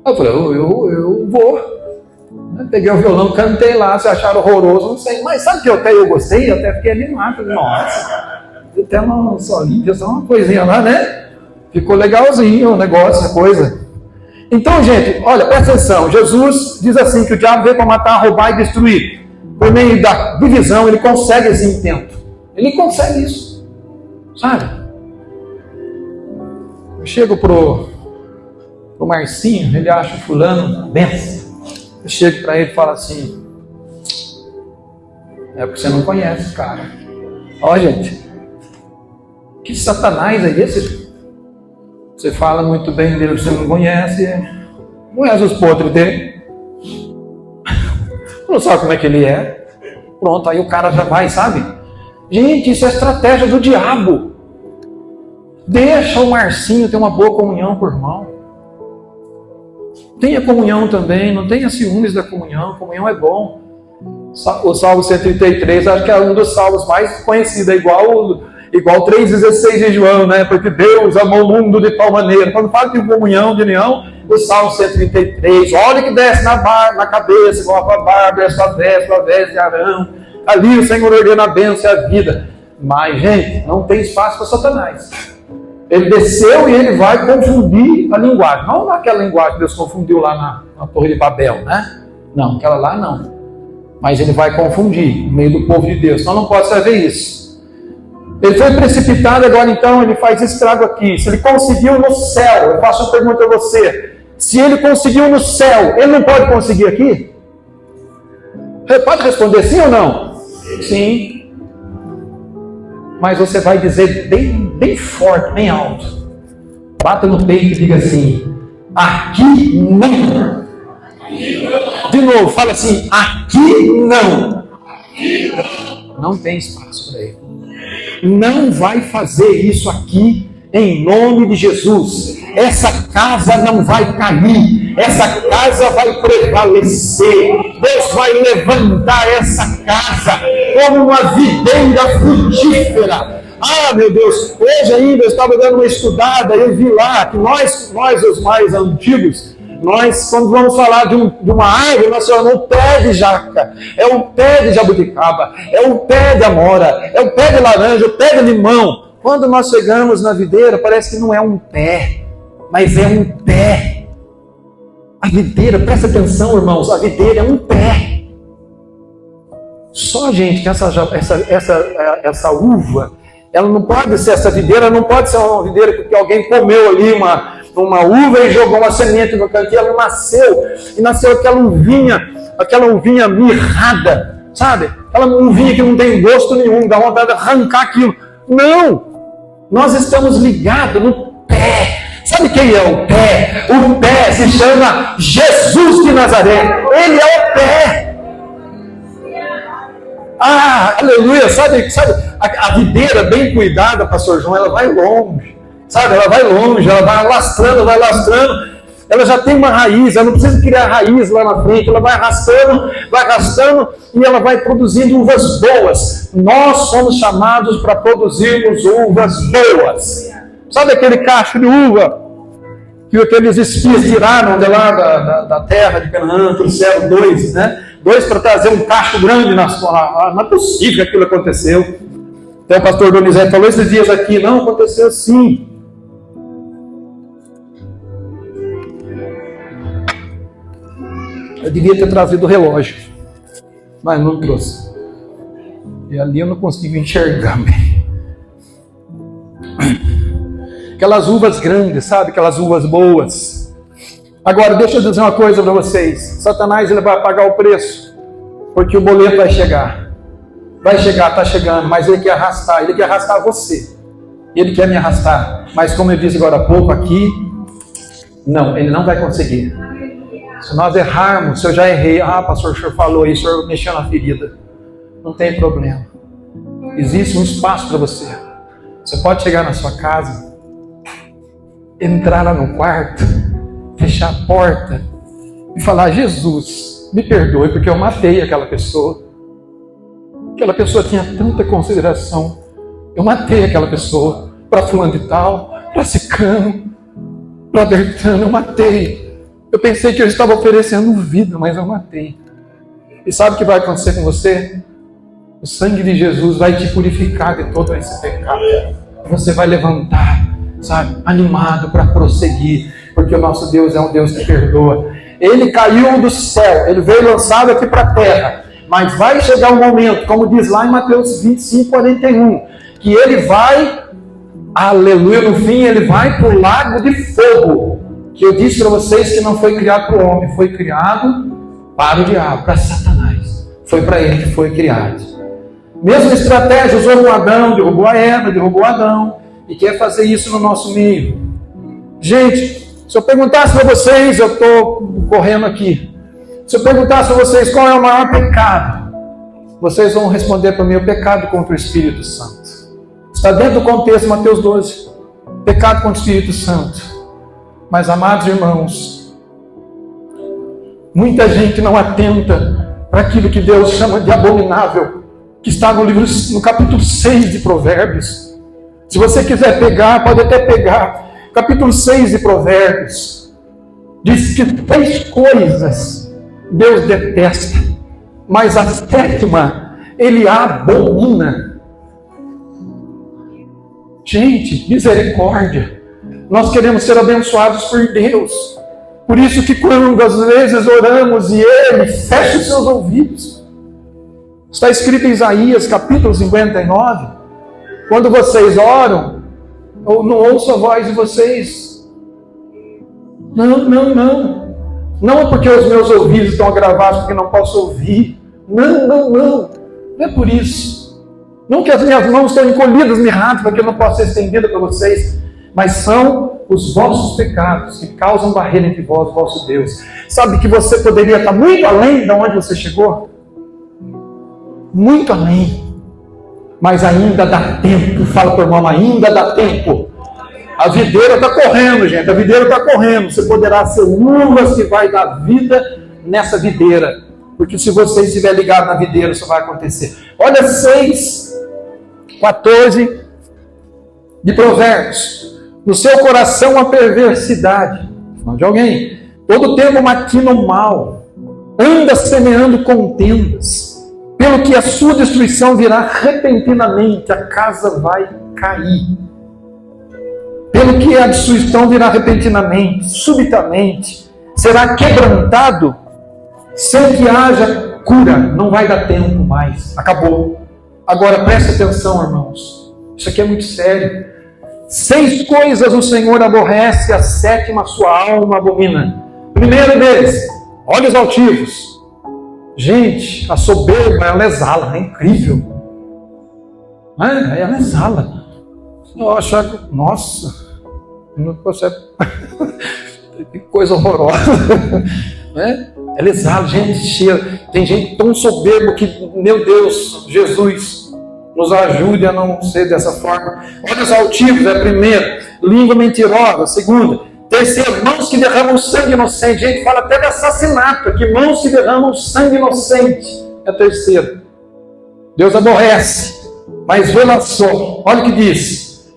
Aí eu falei, eu vou. Peguei o violão, cantei lá, se acharam horroroso, não sei. Mas sabe que eu gostei? Eu até fiquei animado. Falei, nossa, até uma solinha, só uma coisinha lá, né? Ficou legalzinho o negócio, a coisa. Então, gente, olha, presta atenção. Jesus diz assim, que o diabo veio para matar, roubar e destruir. Por meio da divisão, ele consegue esse intento. Ele consegue isso. Sabe? Eu chego pro Marcinho, ele acha o fulano benção. Eu chego para ele e falo assim, é porque você não conhece, cara. Ó, gente, que satanás é esse? Você fala muito bem dele, você não conhece os podres dele. Não sabe como é que ele é. Pronto, aí o cara já vai, sabe? Gente, isso é estratégia do diabo. Deixa o Marcinho ter uma boa comunhão com o irmão. Tenha comunhão também, não tenha ciúmes da comunhão. Comunhão é bom. O Salmo 133, acho que é um dos salmos mais conhecidos, é igual 3,16 de João, né? Porque Deus amou o mundo de tal maneira. Quando fala de comunhão, de união, o Salmo 133, olha que desce na cabeça, igual a barba, essa veste, a veste de Arão. Ali o Senhor ordena a bênção e a vida. Mas, gente, não tem espaço para Satanás. Ele desceu e ele vai confundir a linguagem. Não aquela linguagem que Deus confundiu lá na Torre de Babel, né? Não, aquela lá não. Mas ele vai confundir no meio do povo de Deus. Então não pode fazer isso. Ele foi precipitado, agora então ele faz estrago aqui. Se ele conseguiu no céu, eu faço uma pergunta a você. Se ele conseguiu no céu, ele não pode conseguir aqui? Você pode responder sim ou não? Sim. Mas você vai dizer bem forte, bem alto. Bata no peito e diga assim, aqui não. De novo, fala assim, aqui não. Não tem espaço para ele. Não vai fazer isso aqui em nome de Jesus. Essa casa não vai cair. Essa casa vai prevalecer. Deus vai levantar essa casa como uma videira frutífera. Ah, meu Deus, hoje ainda eu estava dando uma estudada e eu vi lá que nós os mais antigos, nós, quando vamos falar de uma árvore, nós chamamos o pé de jaca, é o pé de jabuticaba, é o pé de amora, é o pé de laranja, o pé de limão. Quando nós chegamos na videira, parece que não é um pé, mas é um pé. A videira, presta atenção, irmãos, a videira é um pé. Só, gente, que essa uva, ela não pode ser, essa videira não pode ser uma videira porque alguém comeu ali uma uva e jogou uma semente no cantinho, ela nasceu, e nasceu aquela uvinha mirrada, sabe? Aquela uvinha que não tem gosto nenhum, dá vontade de arrancar aquilo. Não! Nós estamos ligados no pé. Sabe quem é o pé? O pé se chama Jesus de Nazaré. Ele é o pé. Ah, aleluia. Sabe a videira bem cuidada, pastor João, ela vai longe. Sabe, ela vai longe, ela vai lastrando. Ela já tem uma raiz, ela não precisa criar raiz lá na frente, ela vai arrastando e ela vai produzindo uvas boas. Nós somos chamados para produzirmos uvas boas. Sabe aquele cacho de uva que aqueles espias tiraram de lá da terra de Canaã, trouxeram dois, né? 2 para trazer um cacho grande não é possível que aquilo aconteceu. Então o pastor Donizete falou esses dias aqui, não aconteceu sim. Eu devia ter trazido o relógio, mas não trouxe. E ali eu não consigo enxergar bem. Aquelas uvas grandes, sabe? Aquelas uvas boas. Agora, deixa eu dizer uma coisa para vocês. Satanás, ele vai pagar o preço, porque o boleto vai chegar. Vai chegar, está chegando, mas ele quer arrastar você. Ele quer me arrastar. Mas como eu disse agora há pouco aqui, não, ele não vai conseguir. Se nós errarmos, se eu já errei, pastor, o senhor falou isso, o senhor mexeu na ferida. Não tem problema. Existe um espaço para você. Você pode chegar na sua casa, entrar lá no quarto, fechar a porta e falar: Jesus, me perdoe porque eu matei aquela pessoa. Aquela pessoa tinha tanta consideração. Eu matei aquela pessoa. Para fulano de tal, para ciclano, para Bertano, eu matei. Eu pensei que eu estava oferecendo vida, mas eu matei. E sabe o que vai acontecer com você? O sangue de Jesus vai te purificar de todo esse pecado. Você vai levantar, sabe, animado para prosseguir, porque o nosso Deus é um Deus que perdoa. Ele caiu do céu, ele veio lançado aqui para a terra, mas vai chegar um momento, como diz lá em Mateus 25, 41, que ele vai, aleluia, no fim ele vai para o lago de fogo, que eu disse para vocês que não foi criado para o homem, foi criado para o diabo, para Satanás. Foi para ele que foi criado. Mesma estratégia usou com Adão, derrubou a Eva, derrubou Adão, e quer fazer isso no nosso meio. Gente, se eu perguntasse para vocês, eu estou correndo aqui, se eu perguntasse para vocês qual é o maior pecado, vocês vão responder para mim: o pecado contra o Espírito Santo. Está dentro do contexto de Mateus 12, pecado contra o Espírito Santo. Mas, amados irmãos, muita gente não atenta para aquilo que Deus chama de abominável, que está no capítulo 6 de Provérbios. Se você quiser pegar, pode até pegar. Capítulo 6 de Provérbios. Diz que 3 coisas Deus detesta, mas a 7ª Ele abomina. Gente, misericórdia. Nós queremos ser abençoados por Deus. Por isso que quando às vezes oramos e Ele fecha os seus ouvidos. Está escrito em Isaías, capítulo 59, quando vocês oram, eu não ouço a voz de vocês. Não é porque os meus ouvidos estão agravados porque não posso ouvir. Não é por isso. Não que as minhas mãos estão encolhidas, mirradas, para que eu não possa ser estendida para vocês, mas são os vossos pecados que causam barreira entre vós e o vosso Deus. Sabe que você poderia estar muito além de onde você chegou? Muito além, mas ainda dá tempo. Fala para o irmão: ainda dá tempo. A videira está correndo, gente, a videira está correndo. Você poderá ser uvas que vai dar vida nessa videira, porque se você estiver ligado na videira, isso vai acontecer. Olha 6:14 de Provérbios: no seu coração a perversidade, falando de alguém, todo tempo maquina o mal, anda semeando contendas. Pelo que a sua destruição virá repentinamente, a casa vai cair. Pelo que a destruição virá repentinamente, subitamente, será quebrantado, sem que haja cura. Não vai dar tempo mais, acabou. Agora preste atenção, irmãos, isso aqui é muito sério. 6 coisas o Senhor aborrece, a 7ª sua alma abomina. Primeiro deles, olhos altivos. Gente, a soberba, ela exala, é incrível. Ela exala. Eu acho que, nossa, não consegue. Que coisa horrorosa. Ela exala, gente cheia. Tem gente tão soberba que, meu Deus, Jesus, nos ajude a não ser dessa forma. Olhos altivos é a primeira. Língua mentirosa, a segunda. Terceiro, mãos que derramam sangue inocente. A gente fala até de assassinato aqui. Mãos que derramam sangue inocente. É a terceira. Deus aborrece. Mas vê lá só. Olha o que diz.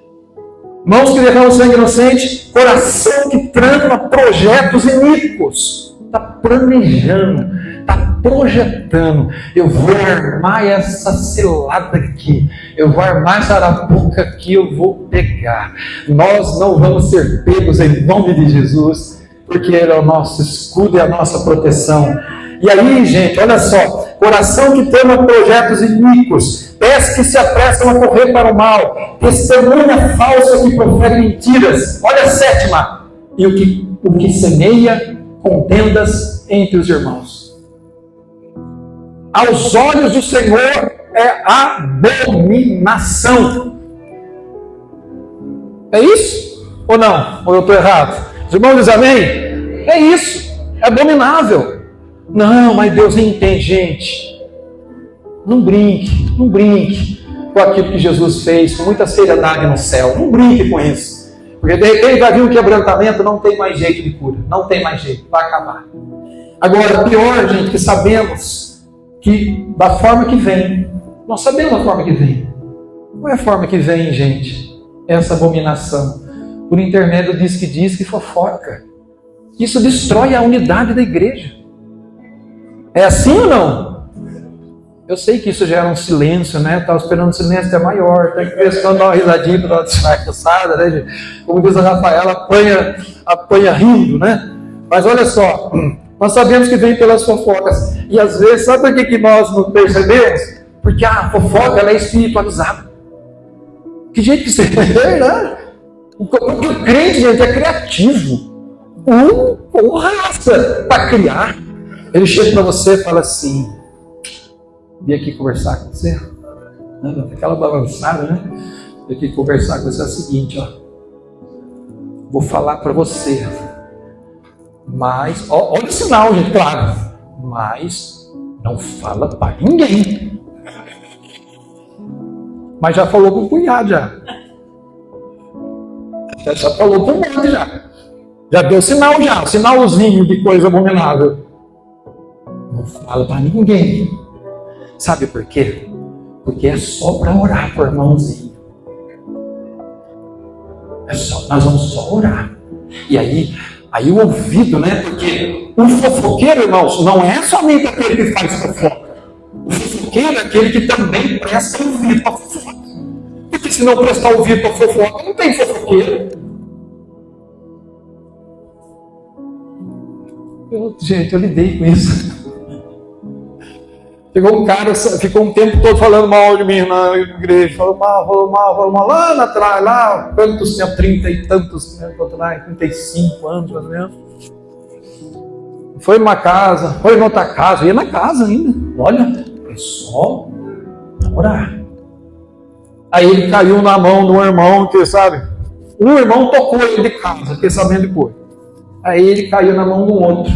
Mãos que derramam sangue inocente. Coração que trama projetos iníquos. Está planejando. Está projetando. Eu vou armar essa cilada aqui. Eu vou armar essa arapuca aqui. Eu vou pegar. Nós não vamos ser pegos em nome de Jesus, porque Ele é o nosso escudo e a nossa proteção. E aí, gente, olha só, coração que toma projetos iníquos, pés que se apressam a correr para o mal, testemunha falsa que profere mentiras. Olha a sétima, e o que semeia contendas entre os irmãos. Aos olhos do Senhor é abominação. É isso? Ou não? Ou eu estou errado? Os irmãos dizem amém? É isso, é abominável. Não, mas Deus nem entende, gente. Não brinque com aquilo que Jesus fez, com muita seriedade no céu. Não brinque com isso. Porque de repente vai vir um quebrantamento, não tem mais jeito de cura. Não tem mais jeito, vai acabar. Agora, pior, gente, que sabemos que da forma que vem, nós sabemos a forma que vem. Qual é a forma que vem, gente? Essa abominação. Por intermédio diz que fofoca. Isso destrói a unidade da igreja. É assim ou não? Eu sei que isso gera um silêncio, né? Estava esperando um silêncio até maior. Tem que pensando, dar uma risadinha para dar uma disfarçada, né, gente? Como diz a Rafaela, apanha rindo, né? Mas olha só, nós sabemos que vem pelas fofocas. E às vezes, sabe por que nós não percebemos? Porque a fofoca ela é espiritualizada. Que jeito que você é, né? Porque o crente, gente, é criativo. Raça para criar. Ele chega para você e fala assim: vim aqui conversar com você. Aquela balançada, né? Vim aqui conversar com você é o seguinte, ó. Vou falar para você. Mas, olha o sinal, gente, claro. Mas não fala para ninguém. Mas já falou com o cunhado, já falou com o monte, já deu sinal, já. Sinalzinho de coisa abominável. Não fala para ninguém. Sabe por quê? Porque é só para orar por irmãozinho. Nós vamos só orar. E aí o ouvido, né? Porque o fofoqueiro, irmãos, não é somente aquele que faz fofoca. O fofoqueiro é aquele que também presta ouvido para fofoca. Porque se não prestar ouvido para fofoca, não tem fofoqueiro. Gente, eu lidei com isso. Chegou um cara, ficou um tempo todo falando mal de mim na igreja. Falou mal, lá atrás, lá, quantos tempos, 30 e tantos tempos atrás, 35 anos, mais ou menos. Foi numa casa, foi em outra casa, ia na casa ainda. Olha, é só orar. Aí ele caiu na mão de um irmão, que sabe, um irmão tocou ele de casa, fiquei sabendo depois. Aí ele caiu na mão do outro.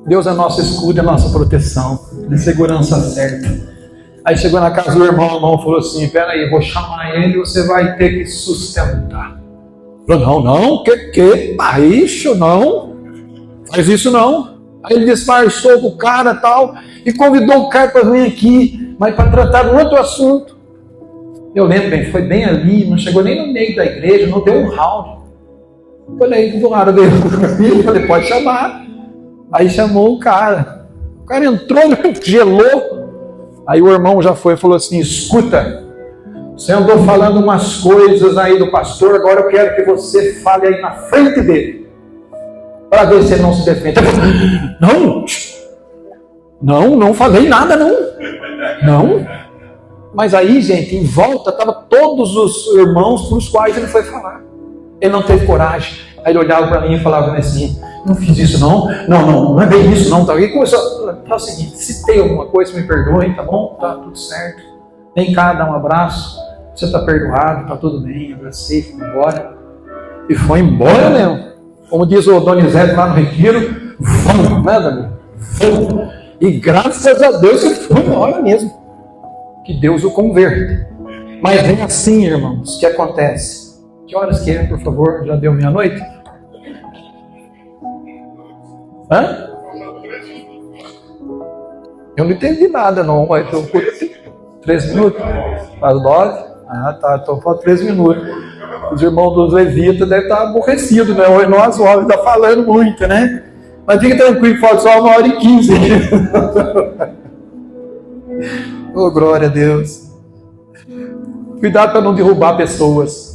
Deus é nosso escudo, é nossa proteção, de segurança certa. Aí chegou na casa do irmão, o irmão falou assim: peraí, vou chamar ele e você vai ter que sustentar. Falou: não, que? Isso não, faz isso não. Aí ele disfarçou com o cara e tal, e convidou o cara para vir aqui, mas para tratar um outro assunto. Eu lembro bem, foi bem ali, não chegou nem no meio da igreja, não deu um round. Falei do lado dele, falei: pode chamar. Aí chamou o cara entrou, gelou. Aí o irmão já foi e falou assim: escuta, você andou falando umas coisas aí do pastor, agora eu quero que você fale aí na frente dele, para ver se ele não se defende. Não falei nada, não. Mas aí, gente, em volta estavam todos os irmãos para os quais ele foi falar. Ele não teve coragem. Aí ele olhava para mim e falava assim: não fiz isso não é bem isso não. Tá? E começou a falar o seguinte: se tem alguma coisa, me perdoem, tá bom? Tá tudo certo. Vem cá, dá um abraço. Você tá perdoado, tá tudo bem. Abracei, fui embora. E foi embora mesmo. Como diz o Donizete lá no Retiro, vamos, né, Daniel? Vamos. E graças a Deus ele foi embora mesmo. Que Deus o converta. Mas vem assim, irmãos, que acontece. Que horas que é, por favor? Já deu meia-noite? Hã? Eu não entendi nada, não. Mas eu 3 minutos? Faz 9? Ah, tá. Então falta 3 minutos. Os irmãos dos levitas devem estar aborrecidos, né? Hoje nós homens está falando muito, né? Mas fica tranquilo, falta só 1h15. Oh, glória a Deus. Cuidado para não derrubar pessoas.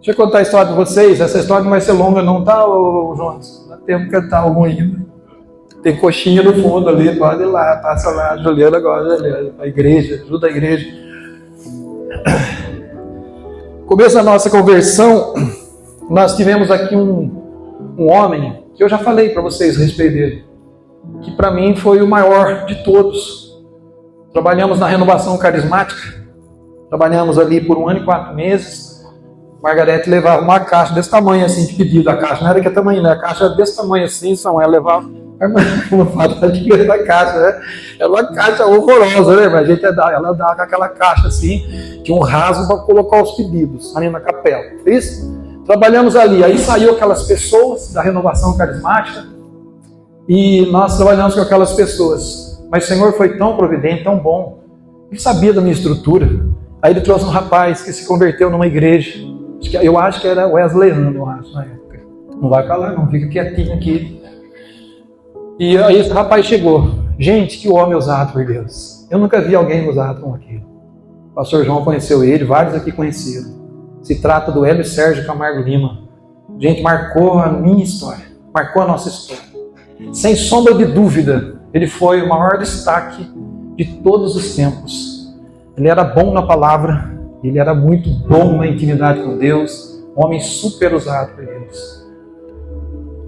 Deixa eu contar a história de vocês. Essa história não vai ser longa não, tá, Jonas? Dá tempo de cantar algum ainda. Tem coxinha no fundo ali, pode ir lá, passa lá, Juliana agora, a igreja, ajuda a igreja. Começo da nossa conversão, nós tivemos aqui um homem, que eu já falei para vocês a respeito dele, que para mim foi o maior de todos. Trabalhamos na renovação carismática, trabalhamos ali por 1 ano e 4 meses. Margarete levava uma caixa desse tamanho assim de pedido. A caixa não era que tamanho, né? A caixa era desse tamanho assim, ela levava. Uma fada gigante da caixa, né? Era uma caixa horrorosa, né? Mas ela dava aquela caixa assim, tinha um raso para colocar os pedidos ali na capela. Isso? Trabalhamos ali, aí saiu aquelas pessoas da renovação carismática e nós trabalhamos com aquelas pessoas. Mas o Senhor foi tão providente, tão bom, ele sabia da minha estrutura. Aí ele trouxe um rapaz que se converteu numa igreja. Eu acho que era Wesleyano, eu acho, na época. Não vai calar não, fica quietinho aqui. E aí esse rapaz chegou. Gente, que homem usado por Deus. Eu nunca vi alguém usado como aquele. O pastor João conheceu ele, vários aqui conheceram. Se trata do Hélio Sérgio Camargo Lima. Gente, marcou a minha história. Marcou a nossa história. Sem sombra de dúvida, ele foi o maior destaque de todos os tempos. Ele era bom na palavra. Ele era muito bom na intimidade com Deus, um homem super usado por Deus.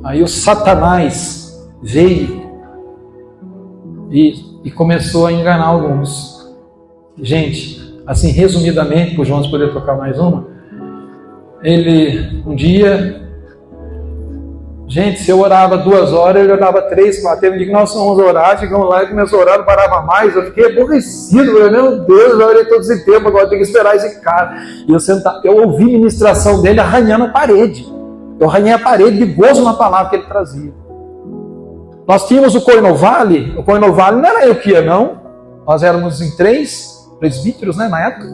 Aí o Satanás veio e começou a enganar alguns. Gente, assim resumidamente, para o João poder tocar mais uma, ele um dia, gente, se eu orava 2 horas, ele orava 3, 4. Teve um dia que nós fomos orar, chegamos lá e começou a orar, não parava mais. Eu fiquei aborrecido, meu Deus, eu orei todo esse tempo, agora eu tenho que esperar esse cara. E eu ouvi a ministração dele arranhando a parede. Eu arranhei a parede de gozo na palavra que ele trazia. Nós tínhamos o Cornovale não era eu que ia, não. Nós éramos em 3 presbíteros, né, na época.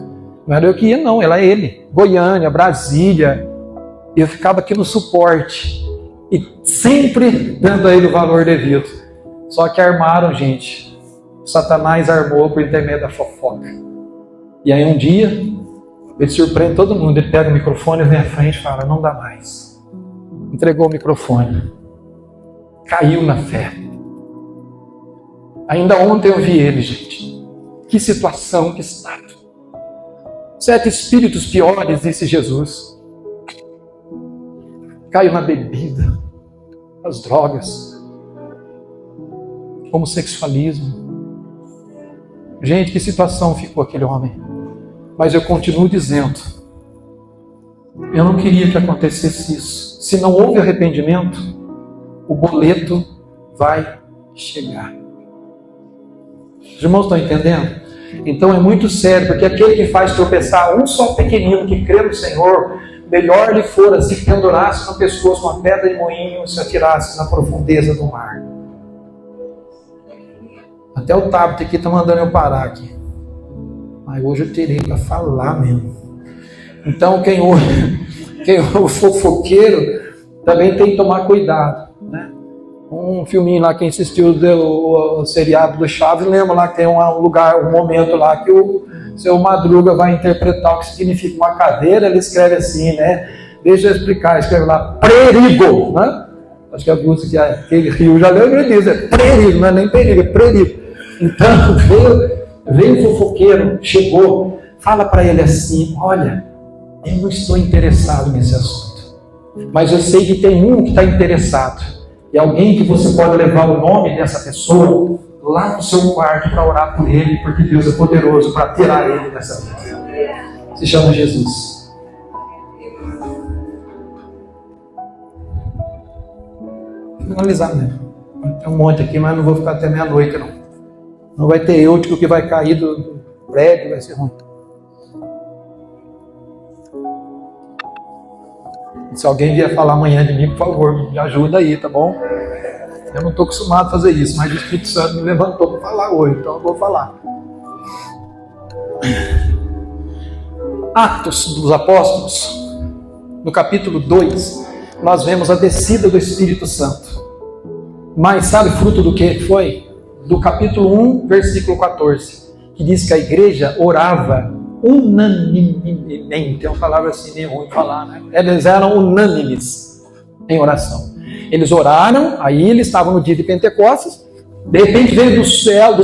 Não era eu que ia, não, era ele. Goiânia, Brasília. E eu ficava aqui no suporte. E sempre dando a ele o valor devido. Só que armaram, gente. Satanás armou por intermédio da fofoca. E aí um dia, ele surpreende todo mundo. Ele pega o microfone, vem à frente e fala, não dá mais. Entregou o microfone. Caiu na fé. Ainda ontem eu vi ele, gente. Que situação, que estado. 7 espíritos piores, disse Jesus. Caiu na bebida, nas drogas, homossexualismo. Gente, que situação ficou aquele homem. Mas eu continuo dizendo, eu não queria que acontecesse isso. Se não houve arrependimento, o boleto vai chegar. Os irmãos estão entendendo? Então é muito sério, porque aquele que faz tropeçar um só pequenino que crê no Senhor, melhor lhe fora se pendurasse no pescoço uma pedra de moinho e se atirasse na profundeza do mar. Até o Tabit aqui está mandando eu parar aqui. Mas hoje eu terei para falar mesmo. Então quem o fofoqueiro também tem que tomar cuidado, né? Um filminho lá, quem assistiu o seriado do Chaves, lembra lá que tem um lugar, um momento lá que o seu Madruga vai interpretar o que significa uma cadeira. Ele escreve assim, né? Deixa eu explicar, escreve lá, perigo, né? Acho que a música que Rio já lembra disso, é perigo, não é nem perigo, é perigo. Então veio o fofoqueiro, chegou, fala para ele assim, olha, eu não estou interessado nesse assunto, mas eu sei que tem um que está interessado. E alguém que você pode levar o nome dessa pessoa lá no seu quarto para orar por ele, porque Deus é poderoso para tirar ele dessa vida. Se chama Jesus. Vou finalizar, né? Tem um monte aqui, mas não vou ficar até meia-noite, não. Não vai ter eutico que vai cair do prédio, vai ser ruim. Se alguém vier falar amanhã de mim, por favor, me ajuda aí, tá bom? Eu não estou acostumado a fazer isso, mas o Espírito Santo me levantou para falar hoje, então eu vou falar. Atos dos Apóstolos, no capítulo 2, nós vemos a descida do Espírito Santo. Mas sabe fruto do que foi? Do capítulo 1, versículo 14, que diz que a igreja orava unanimemente, é uma palavra assim meio ruim de falar, né? Eles eram unânimes em oração. Eles oraram, aí eles estavam no dia de Pentecostes, de repente veio do céu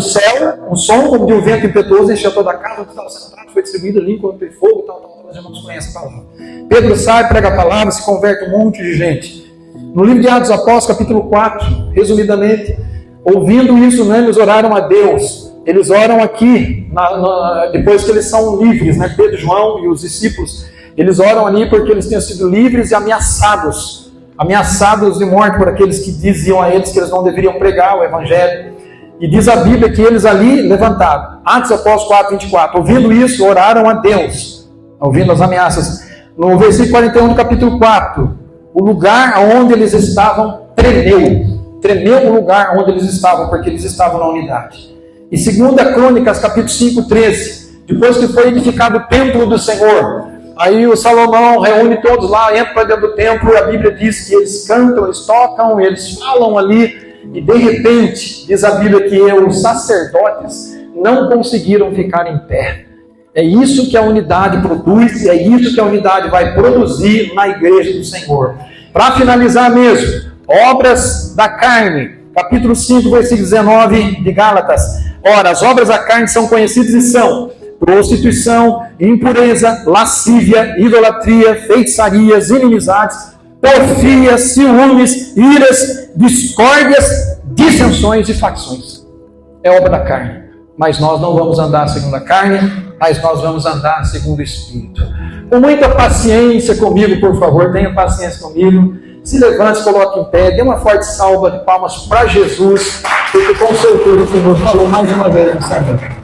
um som como de um vento impetuoso, encheu toda a casa, onde estava sentado, foi distribuído ali, enquanto tem fogo, tal, os irmãos conhecem a palavra. Pedro sai, prega a palavra, se converte um monte de gente. No livro de Atos dos Apóstolos, capítulo 4, resumidamente, ouvindo isso, né, eles oraram a Deus. Eles oram aqui, depois que eles são livres, né, Pedro, João e os discípulos, eles oram ali porque eles tinham sido livres e ameaçados de morte por aqueles que diziam a eles que eles não deveriam pregar o Evangelho. E diz a Bíblia que eles ali levantaram. Atos dos Apóstolos 4, 24. Ouvindo isso, oraram a Deus. Ouvindo as ameaças. No versículo 41 do capítulo 4, o lugar onde eles estavam tremeu. Tremeu o lugar onde eles estavam, porque eles estavam na unidade. E 2 Crônicas, capítulo 5, 13. Depois que foi edificado o templo do Senhor, aí o Salomão reúne todos lá, entra para dentro do templo, e a Bíblia diz que eles cantam, eles tocam, eles falam ali, e de repente, diz a Bíblia que os sacerdotes não conseguiram ficar em pé. É isso que a unidade produz, e é isso que a unidade vai produzir na igreja do Senhor. Para finalizar mesmo, obras da carne, capítulo 5, versículo 19 de Gálatas. Ora, as obras da carne são conhecidas e são prostituição, impureza, lascívia, idolatria, feitiçarias, inimizades, porfias, ciúmes, iras, discórdias, dissensões e facções. É obra da carne. Mas nós não vamos andar segundo a carne, mas nós vamos andar segundo o Espírito. Com muita paciência comigo, por favor, tenha paciência comigo. Se levante, se coloque em pé, dê uma forte salva de palmas para Jesus, porque com certeza o Senhor falou mais uma vez no Senhor.